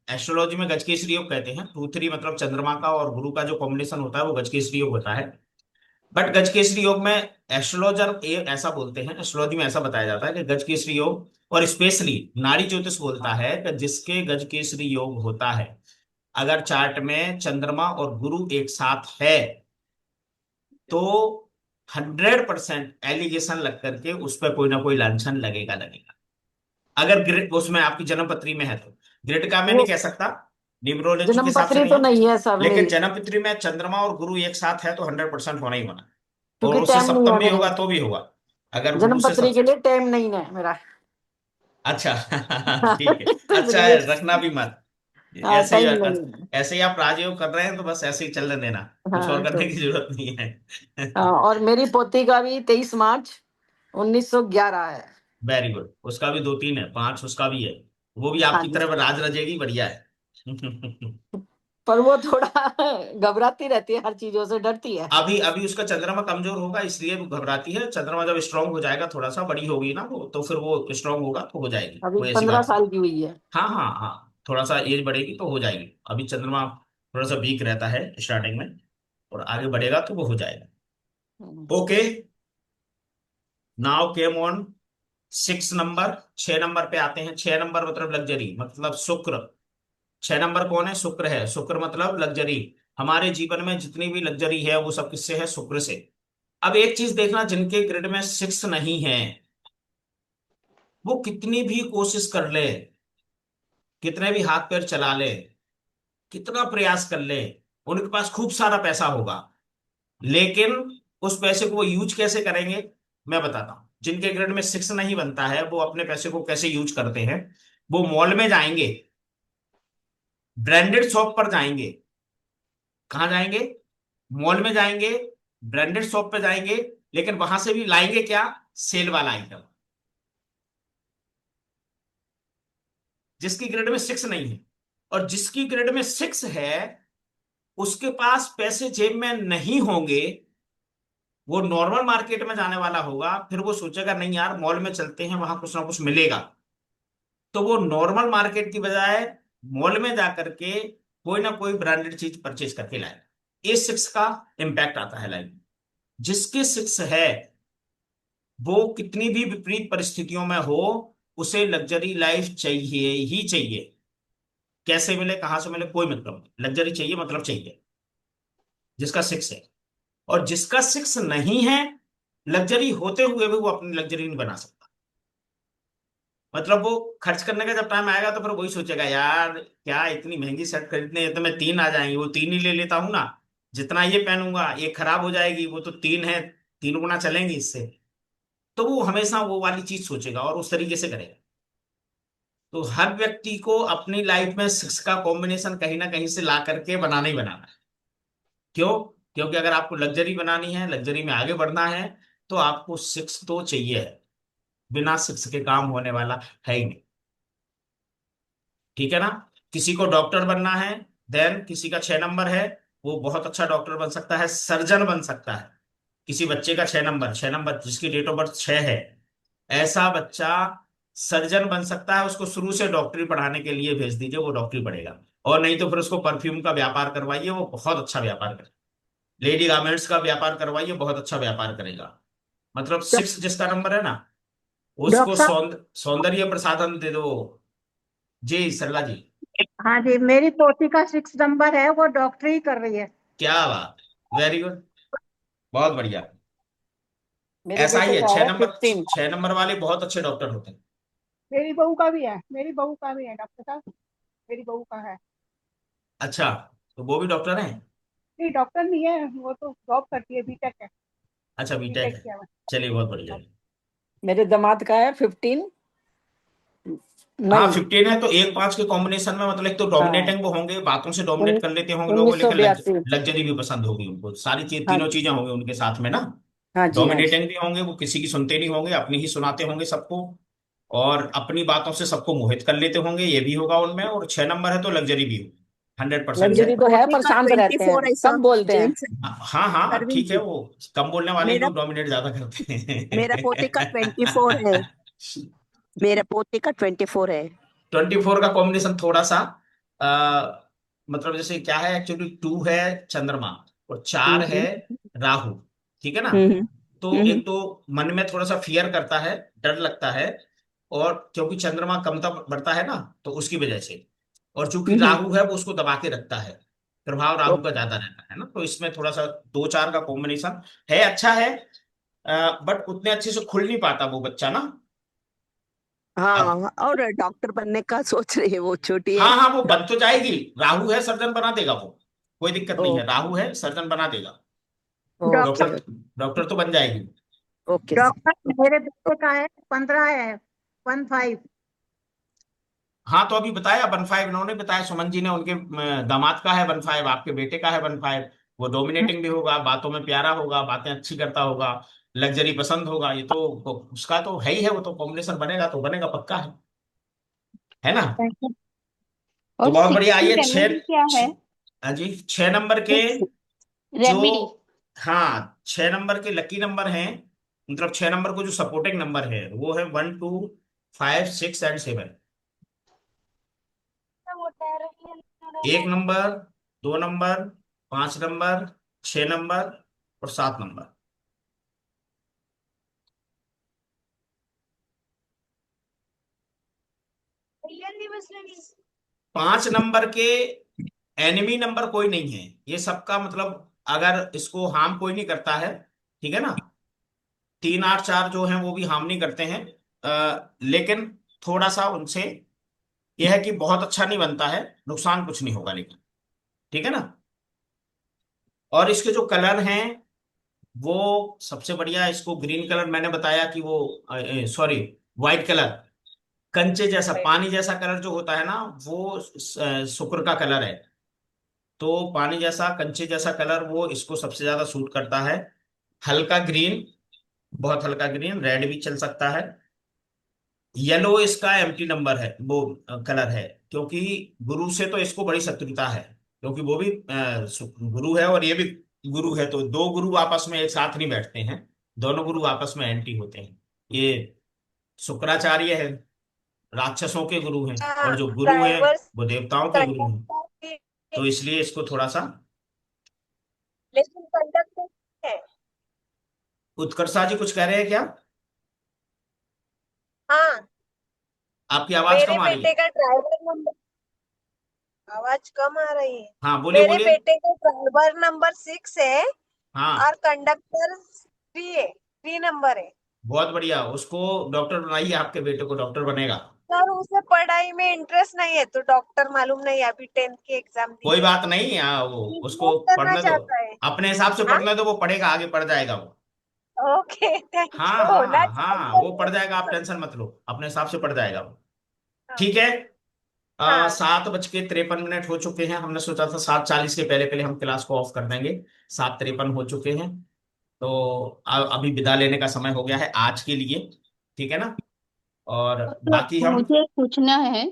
एस्ट्रोलॉजी में गजकेसरी योग कहते हैं। 2 3 मतलब चंद्रमा का और गुरु का जो कॉम्बिनेशन होता है वो गजकेसरी योग होता है। बट गजकेसरी योग में एस्ट्रोलॉजर ऐसा बोलते हैं, एस्ट्रोलॉजी में ऐसा बताया जाता है कि गजकेसरी योग, और स्पेशली नाड़ी ज्योतिष बोलता है कि जिसके गजकेसरी योग होता है, अगर चार्ट में चंद्रमा और गुरु एक साथ है, तो 100% एलिगेशन लग करके उस पर कोई ना कोई लांछन लगेगा लगेगा। अगर ग्रिड उसमें आपकी जन्मपत्री में है तो, ग्रिड का मैं वो नहीं कह सकता, न्यूमरोलॉजी के जन्म हिसाब से पत्री नहीं तो है, नहीं है सर लेकिन मेरी, जन्मपत्री में चंद्रमा और गुरु एक साथ है तो 100% होना ही होना। और क्योंकि उससे टाइम नहीं सप्तम है भी मेरे होगा में। तो भी होगा, अगर गुरु जन्म से पत्री सब। के लिए टाइम नहीं है मेरा। अच्छा ठीक है। तो अच्छा है, इसलिए रखना भी मत। हाँ, ऐसे ही टाइम नहीं है। ऐसे ही आप राजयोग कर रहे हैं तो बस ऐसे ही चलने देना, कुछ और हाँ करने तो की जरूरत नहीं है। हाँ, और मेरी पोती का भी 23 मार्च 1911 है। वेरी गुड, उसका भी 2 3 है, 5 उसका भी है। वो भी हाँ आपकी जी। तरफ राज रचेगी, बढ़िया है। पर वो थोड़ा घबराती रहती है, हर चीजों से डरती है। अभी अभी उसका चंद्रमा कमजोर होगा इसलिए वो घबराती है। चंद्रमा जब स्ट्रांग हो जाएगा, थोड़ा सा बड़ी होगी ना वो, तो फिर वो स्ट्रांग होगा तो हो जाएगी, अभी कोई ऐसी 15 बात नहीं। साल की हुई है। हाँ हाँ हाँ, थोड़ा सा एज बढ़ेगी तो हो जाएगी। अभी चंद्रमा थोड़ा सा वीक रहता है स्टार्टिंग में, और आगे बढ़ेगा तो वो हो जाएगा। Hmm. Okay, now came on 6 number. 6 number पे आते हैं। 6 नंबर मतलब लग्जरी, मतलब शुक्र। 6 नंबर कौन है? शुक्र है। शुक्र मतलब लग्जरी। हमारे जीवन में जितनी भी लग्जरी है वो सब किससे है? शुक्र से। अब एक चीज देखना, जिनके ग्रिड में 6 नहीं है, वो कितनी भी कोशिश कर ले, कितने भी हाथ पैर चला ले, कितना प्रयास कर ले, उनके पास खूब सारा पैसा होगा, लेकिन उस पैसे को वो यूज कैसे करेंगे, मैं बताता हूं। जिनके ग्रिड में 6 नहीं बनता है, वो अपने पैसे को कैसे यूज करते हैं। वो मॉल में जाएंगे, ब्रांडेड शॉप पर जाएंगे। कहाँ जाएंगे? मॉल में जाएंगे, ब्रांडेड शॉप पे जाएंगे, लेकिन वहां से भी लाएंगे क्या? सेल वाला आइटम। जिसकी ग्रेड में 6 नहीं है, और जिसकी ग्रेड में 6 है, उसके पास पैसे जेब में नहीं होंगे। वो नॉर्मल मार्केट में जाने वाला होगा, फिर वो सोचेगा नहीं यार मॉल में चलते हैं, वहां कुछ ना कुछ मिलेगा। तो वो नॉर्मल मार्केट की बजाय मॉल में जाकर के कोई ना कोई ब्रांडेड चीज परचेज करके लाएगा। ये 6 का इंपैक्ट आता है लाइफ में। जिसके 6 है, वो कितनी भी विपरीत परिस्थितियों में हो, उसे लग्जरी लाइफ चाहिए ही चाहिए। कैसे मिले कहां से मिले कोई मतलब नहीं, लग्जरी चाहिए मतलब चाहिए। जिसका 6 है, और जिसका 6 नहीं है, लग्जरी होते हुए भी वो अपनी लग्जरी नहीं बना सकता। मतलब वो खर्च करने का जब टाइम आएगा तो फिर वही सोचेगा, यार क्या इतनी महंगी शर्ट खरीदने, ये तो मैं 3 आ जाएंगी, वो 3 ही ले लेता हूँ ना, जितना ये पहनूंगा एक खराब हो जाएगी, वो तो 3 है, 3 गुना चलेंगी इससे। तो वो हमेशा वो वाली चीज सोचेगा और उस तरीके से करेगा। तो हर व्यक्ति को अपनी लाइफ में 6 का कॉम्बिनेशन कहीं ना कहीं से ला करके बनाना ही बनाना है। क्यों? क्योंकि अगर आपको लग्जरी बनानी है, लग्जरी में आगे बढ़ना है, तो आपको 6 तो चाहिए है। बिना 6 के काम होने वाला है ही नहीं। ठीक है ना? किसी को डॉक्टर बनना है, देन किसी का 6 नंबर है, वो बहुत अच्छा डॉक्टर बन सकता है, सर्जन बन सकता है। किसी बच्चे का 6 नंबर, 6 नंबर जिसकी डेट ऑफ बर्थ 6 है, ऐसा बच्चा सर्जन बन सकता है। उसको शुरू से डॉक्टरी पढ़ाने के लिए भेज दीजिए, वो डॉक्टरी पढ़ेगा। और नहीं तो फिर उसको परफ्यूम का व्यापार करवाइए, वो बहुत अच्छा व्यापार करेगा। लेडी गारमेंट्स का व्यापार करवाइए, बहुत अच्छा व्यापार करेगा। मतलब 6 जिसका नंबर है ना, उसको डॉक्टर साहब। सौंदर्य प्रसाधन दे दो। जी सरला जी। हाँ जी, मेरी पोती का 6 नंबर है, वो डॉक्टरी कर रही है। क्या बात, वेरी गुड, बहुत बढ़िया। मेरे ऐसा ही बेटे है, का छह है नंबर 15। 6 नंबर वाले बहुत अच्छे डॉक्टर होते हैं। मेरी बहू का भी है डॉक्टर साहब। मेरी बहू का है। अच्छा, तो वो भी डॉक्टर हैं? नहीं, डॉक्टर नहीं है, वो तो जॉब करती है, बीटेक है। अच्छा, बीटेक बीटेक है। किया हुआ चलिए, बहुत बढ़िया है। है। मेरे दामाद का है 15। हाँ, नहीं। 15 है तो 1 5 के कॉम्बिनेशन में, मतलब एक तो हाँ। डोमिनेटिंग वो होंगे, बातों से डोमिनेट कर लेते होंगे लोगों को, उन्नीस सौ लेकिन बयासी लग्जरी भी पसंद होगी उनको, सारी चीज, हाँ तीनों जी। चीजें होंगी उनके साथ में ना। हाँ जी। हाँ जी। डोमिनेटिंग भी होंगे, वो किसी की सुनते नहीं होंगे, अपनी ही सुनाते होंगे सबको। और अपनी बातों से सबको मोहित कर लेते होंगे, ये भी होगा उनमें। और 6 नंबर है तो लग्जरी भी होगी, 100% मेरे लग्जरी तो गारंटी। है पोती पर का शांत रहते 24 हैं, है सब सर। बोलते हैं। जेंट्स हाँ हाँ अरविंद ठीक है, जी। वो कम बोलने वाले ही मेरा लोग डोमिनेट ज्यादा करते मेरा पोती का 24 है। हैं। मेरा पोती का 24 है। 24 का कॉम्बिनेशन थोड़ा सा मतलब जैसे क्या है, एक्चुअली 2 है चंद्रमा, और 4 है हम्म राहु। ठीक है ना? हम्म तो एक तो मन में थोड़ा सा फियर करता है, डर लगता है। और क्योंकि चंद्रमा कमता बढ़ता है ना, तो उसकी वजह से। और चूंकि हम्म राहु है, वो उसको दबा के रखता है, प्रभाव राहु का ओके। ज्यादा रहता है ना, तो इसमें थोड़ा सा 2 4 का कॉम्बिनेशन है, अच्छा है। बट उतने अच्छे से खुल नहीं पाता वो बच्चा ना। अब हाँ, और डॉक्टर बनने का सोच रही है, वो छोटी है। हाँ हाँ, वो बन तो डॉक्टर। जाएगी। राहु है, सर्जन बना देगा वो, कोई दिक्कत नहीं है, ओके राहु है सर्जन बना देगा। ओके डॉक्टर, डॉक्टर तो बन जाएगी। Okay sir. डॉक्टर मेरे बेटे का है 15 है, 15। हाँ, तो अभी बताया 1 5, इन्होंने बताया, सुमन जी ने, उनके दामाद का है 1 5, आपके बेटे का है 1 5। वो डोमिनेटिंग भी होगा, बातों में प्यारा होगा, बातें अच्छी करता होगा, लग्जरी पसंद होगा, ये तो उसका तो है ही है, वो तो कॉम्बिनेशन बनेगा तो बनेगा, पक्का है ना? तो और बहुत बढ़िया। 6 की आइए रेमेडी क्या है? हाँ जी, 6 नंबर के जो, रेमेडी। हाँ 6 नंबर के लकी नंबर हैं, मतलब 6 नंबर को जो सपोर्टिंग नंबर है वो है 1 2 5 6 and 7। 1 number, 2 number, 5 number, 6 number और 7 नंबर। 5 नंबर के एनिमी नंबर कोई नहीं है, ये सबका मतलब अगर इसको हार्म कोई नहीं करता है। ठीक है ना? 3 8 4 जो हैं वो भी हार्म नहीं करते हैं। लेकिन थोड़ा सा उनसे यह है कि बहुत अच्छा नहीं बनता है, नुकसान कुछ नहीं होगा लेकिन। ठीक है ना? और इसके जो कलर हैं, वो सबसे बढ़िया, इसको ग्रीन कलर मैंने बताया कि वो, सॉरी, व्हाइट कलर, कंचे जैसा, पानी जैसा कलर जो होता है ना, वो शुक्र का कलर है। तो पानी जैसा, कंचे जैसा कलर वो इसको सबसे ज्यादा सूट करता है। हल्का ग्रीन, बहुत हल्का ग्रीन, रेड भी चल सकता है। येलो इसका एम्प्टी नंबर है, वो कलर है, क्योंकि गुरु से तो इसको बड़ी शत्रुता है, क्योंकि वो भी गुरु है और ये भी गुरु है, तो दो गुरु आपस में एक साथ नहीं बैठते हैं, दोनों गुरु आपस में एंटी होते हैं। ये शुक्राचार्य है, राक्षसों के गुरु हैं, और जो गुरु हैं ड्राइवर वो देवताओं के गुरु हैं। कंडक्टर तो इसलिए इसको थोड़ा सा, लेकिन कंडक्टर है। उत्कर्षा जी कुछ कह रहे हैं क्या? हाँ, आपकी आवाज मेरे कम आ रही बेटे है। का ड्राइवर नंबर। आवाज कम आ रही है। हाँ, बोलिए मेरे बोलिए। बेटे का ड्राइवर नंबर 6 है हाँ, और कंडक्टर 3 है, 3 नंबर है। बहुत बढ़िया, उसको डॉक्टर बनाइए, आपके बेटे को डॉक्टर बनेगा। सर उसे पढ़ाई में इंटरेस्ट नहीं है तो डॉक्टर मालूम नहीं, अभी 10th की एग्जाम दी कोई है। बात नहीं, वो उसको बिजनेस करना पढ़ने दो, चाहता है। अपने हिसाब से हाँ, पढ़ने दो, वो पढ़ेगा, आगे पढ़ जाएगा वो। ओके, थैंक हाँ यू, होना हाँ हाँ, चाहिए। वो पढ़ जाएगा, आप टेंशन मत लो, अपने हिसाब से पढ़ जाएगा वो। हाँ, ठीक है। हाँ, 7:53 हो चुके हैं, हमने सोचा था 7:40 के पहले पहले हम क्लास को ऑफ कर देंगे। 7:53 हो चुके हैं, तो अभी विदा लेने का समय हो गया है आज के लिए। ठीक है ना? और बाकी तो हम, मुझे पूछना है,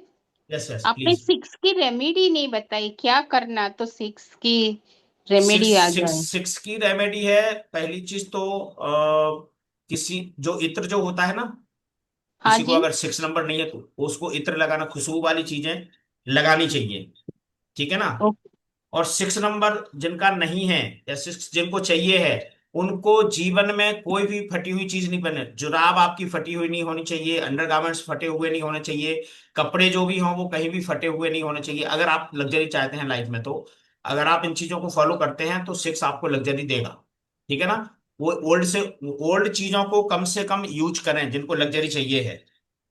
यस यस आपने प्लीज। 6 की रेमेडी नहीं बताई, क्या करना तो 6 की सिक्स रेमेडी आ सिक्स जाए। सिक्स की रेमेडी है। पहली चीज तो किसी जो इत्र जो होता है ना, हाँ किसी को जी। अगर 6 नंबर नहीं है तो उसको इत्र लगाना, खुशबू वाली चीजें लगानी चाहिए। ठीक है ना? ओ- और 6 नंबर जिनका नहीं है या 6 जिनको चाहिए है, उनको जीवन में कोई भी फटी हुई चीज नहीं पहने। जुराब आपकी फटी हुई नहीं होनी चाहिए, अंडरगारमेंट्स फटे हुए नहीं होने चाहिए, कपड़े जो भी हों वो कहीं भी फटे हुए नहीं होने चाहिए, अगर आप लग्जरी चाहते हैं लाइफ में तो। अगर आप इन चीजों को फॉलो करते हैं तो 6 आपको लग्जरी देगा। ठीक है ना? वो ओल्ड चीजों को कम से कम यूज करें, जिनको लग्जरी चाहिए है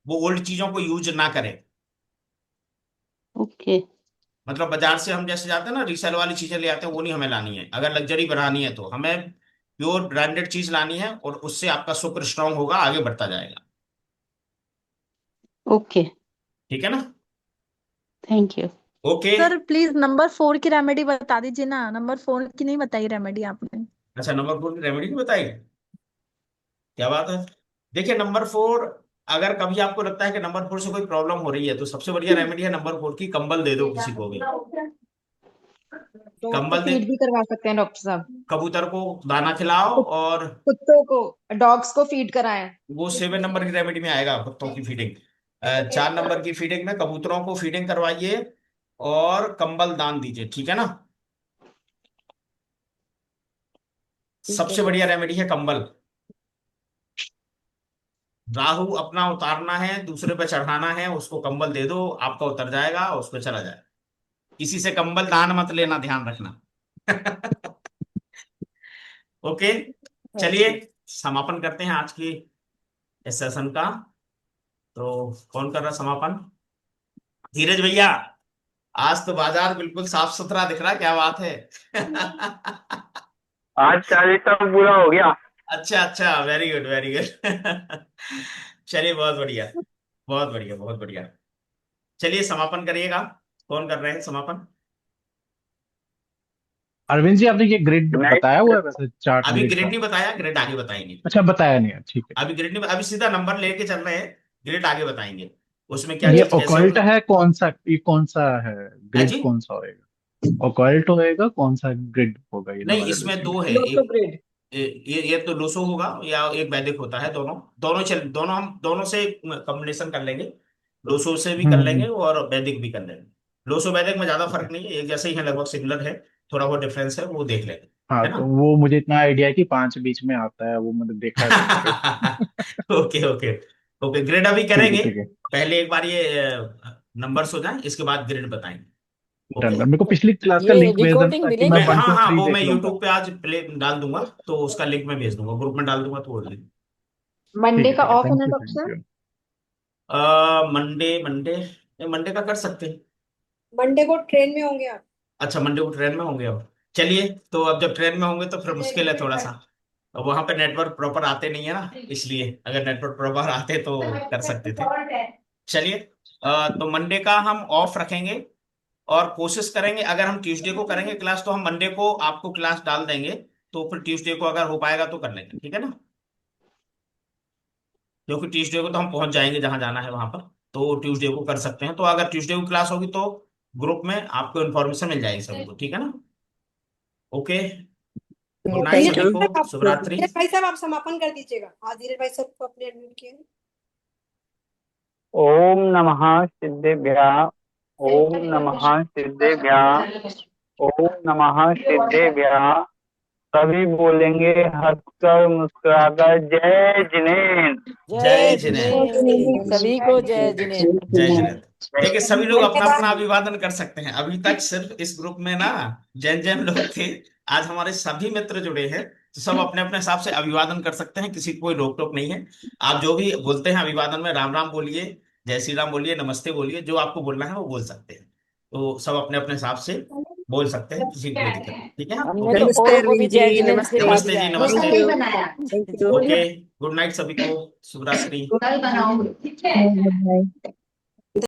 वो ओल्ड चीजों को यूज ना करें। ओके। मतलब बाजार से हम जैसे जाते हैं ना, रीसेल वाली चीजें ले आते हैं, वो नहीं हमें लानी है। अगर लग्जरी बनानी है तो हमें प्योर ब्रांडेड चीज लानी है, और उससे आपका शुक्र स्ट्रांग होगा, आगे बढ़ता जाएगा। ओके, ठीक है ना? Thank you. Okay. Sir please number 4 की रेमेडी बता दीजिए ना, नंबर 4 की नहीं बताई रेमेडी आपने। अच्छा, नंबर 4 की रेमेडी नहीं बताई? क्या बात है। देखिए, नंबर 4, अगर कभी आपको लगता है कि नंबर 4 से कोई प्रॉब्लम हो रही है, तो सबसे बढ़िया रेमेडी है नंबर 4 की, कंबल दे दो किसी को भी। डॉग को कंबल दे, फीड भी करवा सकते हैं डॉक्टर साहब। कबूतर को दाना खिलाओ, और कुत्तों को, डॉग्स को फीड कराएं। वो 7 नंबर की रेमेडी में आएगा, कुत्तों की फीडिंग। 4 नंबर की फीडिंग में कबूतरों को फीडिंग करवाइए, और कंबल दान दीजिए। ठीक है ना? ठीक है सबसे बढ़िया रेमेडी है कंबल। राहु अपना उतारना है, दूसरे पे चढ़ाना है, उसको कंबल दे दो, आपका उतर जाएगा, उस पे चला जाए। किसी से कंबल दान मत लेना, ध्यान रखना। ओके। चलिए, समापन करते हैं आज की इस सेशन का। तो कौन कर रहा है समापन? धीरज भैया। आज तो बाजार बिल्कुल साफ सुथरा दिख रहा है, क्या बात है। आज 40 तक पूरा हो गया। अच्छा अच्छा, वेरी गुड वेरी गुड। चलिए, बहुत बढ़िया बहुत बढ़िया बहुत बढ़िया। चलिए, समापन करिएगा। कौन कर रहे हैं समापन? अरविंद जी, आपने ये ग्रिड नहीं, बताया हुआ है वैसे चार्ट अभी ग्रिड ग्रिड का? नहीं बताया, ग्रिड आगे बताएंगे। अच्छा, बताया नहीं है, ठीक है। अभी ग्रिड नहीं, अभी सीधा नंबर लेके चल रहे हैं, ग्रिड आगे बताएंगे। उसमें क्या ये चीज कैसे ओकल्ट होगी। है कौन सा, ये कौन सा है? है ग्रिड जी? कौन सा होएगा? ओकल्ट होएगा कौन सा ग्रिड होगा ये नहीं, इसमें न्यूमरोलॉजी में? दो है, लोटो एक ग्रिड। ये तो लोसो होगा, या एक वैदिक होता है, दोनों दोनों चल, दोनों हम दोनों से कॉम्बिनेशन कर लेंगे। लोसो से भी कर लेंगे हम्म। और वैदिक भी कर लेंगे। लोसो वैदिक में ज्यादा फर्क नहीं है, एक जैसे ही है, लगभग सिमिलर है। थोड़ा बहुत डिफरेंस है, वो देख लेंगे। हाँ, है ना? तो वो मुझे इतना आइडिया है कि 5 बीच में आता है, वो मैंने देखा है कहीं पे। ओके ओके ओके, ग्रिड अभी ठीक है, करेंगे। ठीक है। पहले एक बार ये नंबर्स हो जाए, इसके बाद ग्रिड बताएंगे। ओके। डन। मेरे को पिछली क्लास का ये लिंक भेज देना रिकॉर्डिंग ताकि मैं मिलेगी मैं, क्या? वन हाँ टू हाँ, थ्री वो मैं देख लूंगा। यूट्यूब पे आज प्ले डाल दूंगा, तो उसका लिंक मैं भेज दूंगा, ग्रुप में डाल दूंगा, तो वो ठीक मंडे है, का ठीक है, ऑफ है थैंक ना यू, डॉक्टर थैंक साहब? यू। मंडे मंडे मंडे का कर सकते हैं। मंडे को ट्रेन में होंगे आप? अच्छा, मंडे को ट्रेन में होंगे अब। चलिए, तो अब जब ट्रेन में होंगे तो फिर मुश्किल है थोड़ा सा। अब वहां पे नेटवर्क प्रॉपर आते नहीं है ना, इसलिए अगर नेटवर्क प्रॉपर आते तो कर सकते थे। चलिए, तो मंडे का हम ऑफ रखेंगे, और कोशिश करेंगे अगर हम ट्यूसडे को करेंगे क्लास, तो हम मंडे को आपको क्लास डाल देंगे। तो फिर ट्यूसडे को अगर हो पाएगा तो कर लेंगे, ठीक है ना? क्योंकि ट्यूसडे को तो हम पहुंच जाएंगे जहां जाना है वहां पर। तो ट्यूसडे को कर सकते हैं, तो अगर ट्यूसडे को क्लास होगी तो ग्रुप में आपको इन्फॉर्मेशन मिल जाएगी सभी को। ठीक है ना? ओके। गुड नाइट थैंक सभी यू। को, शुभरात्रि। धीरज भाई साहब आप समापन कर दीजिएगा। हाँ, धीरज भाई साहब को अपने एडमिट किए। ओम नमः सिद्धेभ्यः। ओम नमः सिद्धेभ्यः। ओम नमः सिद्धेभ्यः। सभी बोलेंगे हंसकर मुस्कुराकर, जय जिनेन्द्र। जय जय जिनेन्द्र। जिनेन्द्र, सभी को जय जिनेन्द्र। जय जिनेन्द्र। देखिए, सभी लोग अपना धन्यवाद। अपना अभिवादन कर सकते हैं। अभी तक सिर्फ इस ग्रुप में ना जैन जैन लोग थे। आज हमारे सभी मित्र जुड़े हैं, तो सब अपने अपने हिसाब से अभिवादन कर सकते हैं, किसी को कोई रोक टोक नहीं है। आप जो भी बोलते हैं अभिवादन में, राम राम बोलिए, जय श्री राम बोलिए, नमस्ते बोलिए, जो आपको बोलना है वो बोल सकते हैं। तो सब अपने अपने हिसाब से बोल सकते हैं, किसी को कोई दिक्कत नहीं। ठीक है, हमने ओके। तो नमस्ते औरों को भी अरविंद जय जी, जिनेंद्र नमस्ते। सिखा नमस्ते दिया जी, है। नमस्ते। Thank you. Okay, good night सभी को, शुभ रात्रि। बनाऊंगी।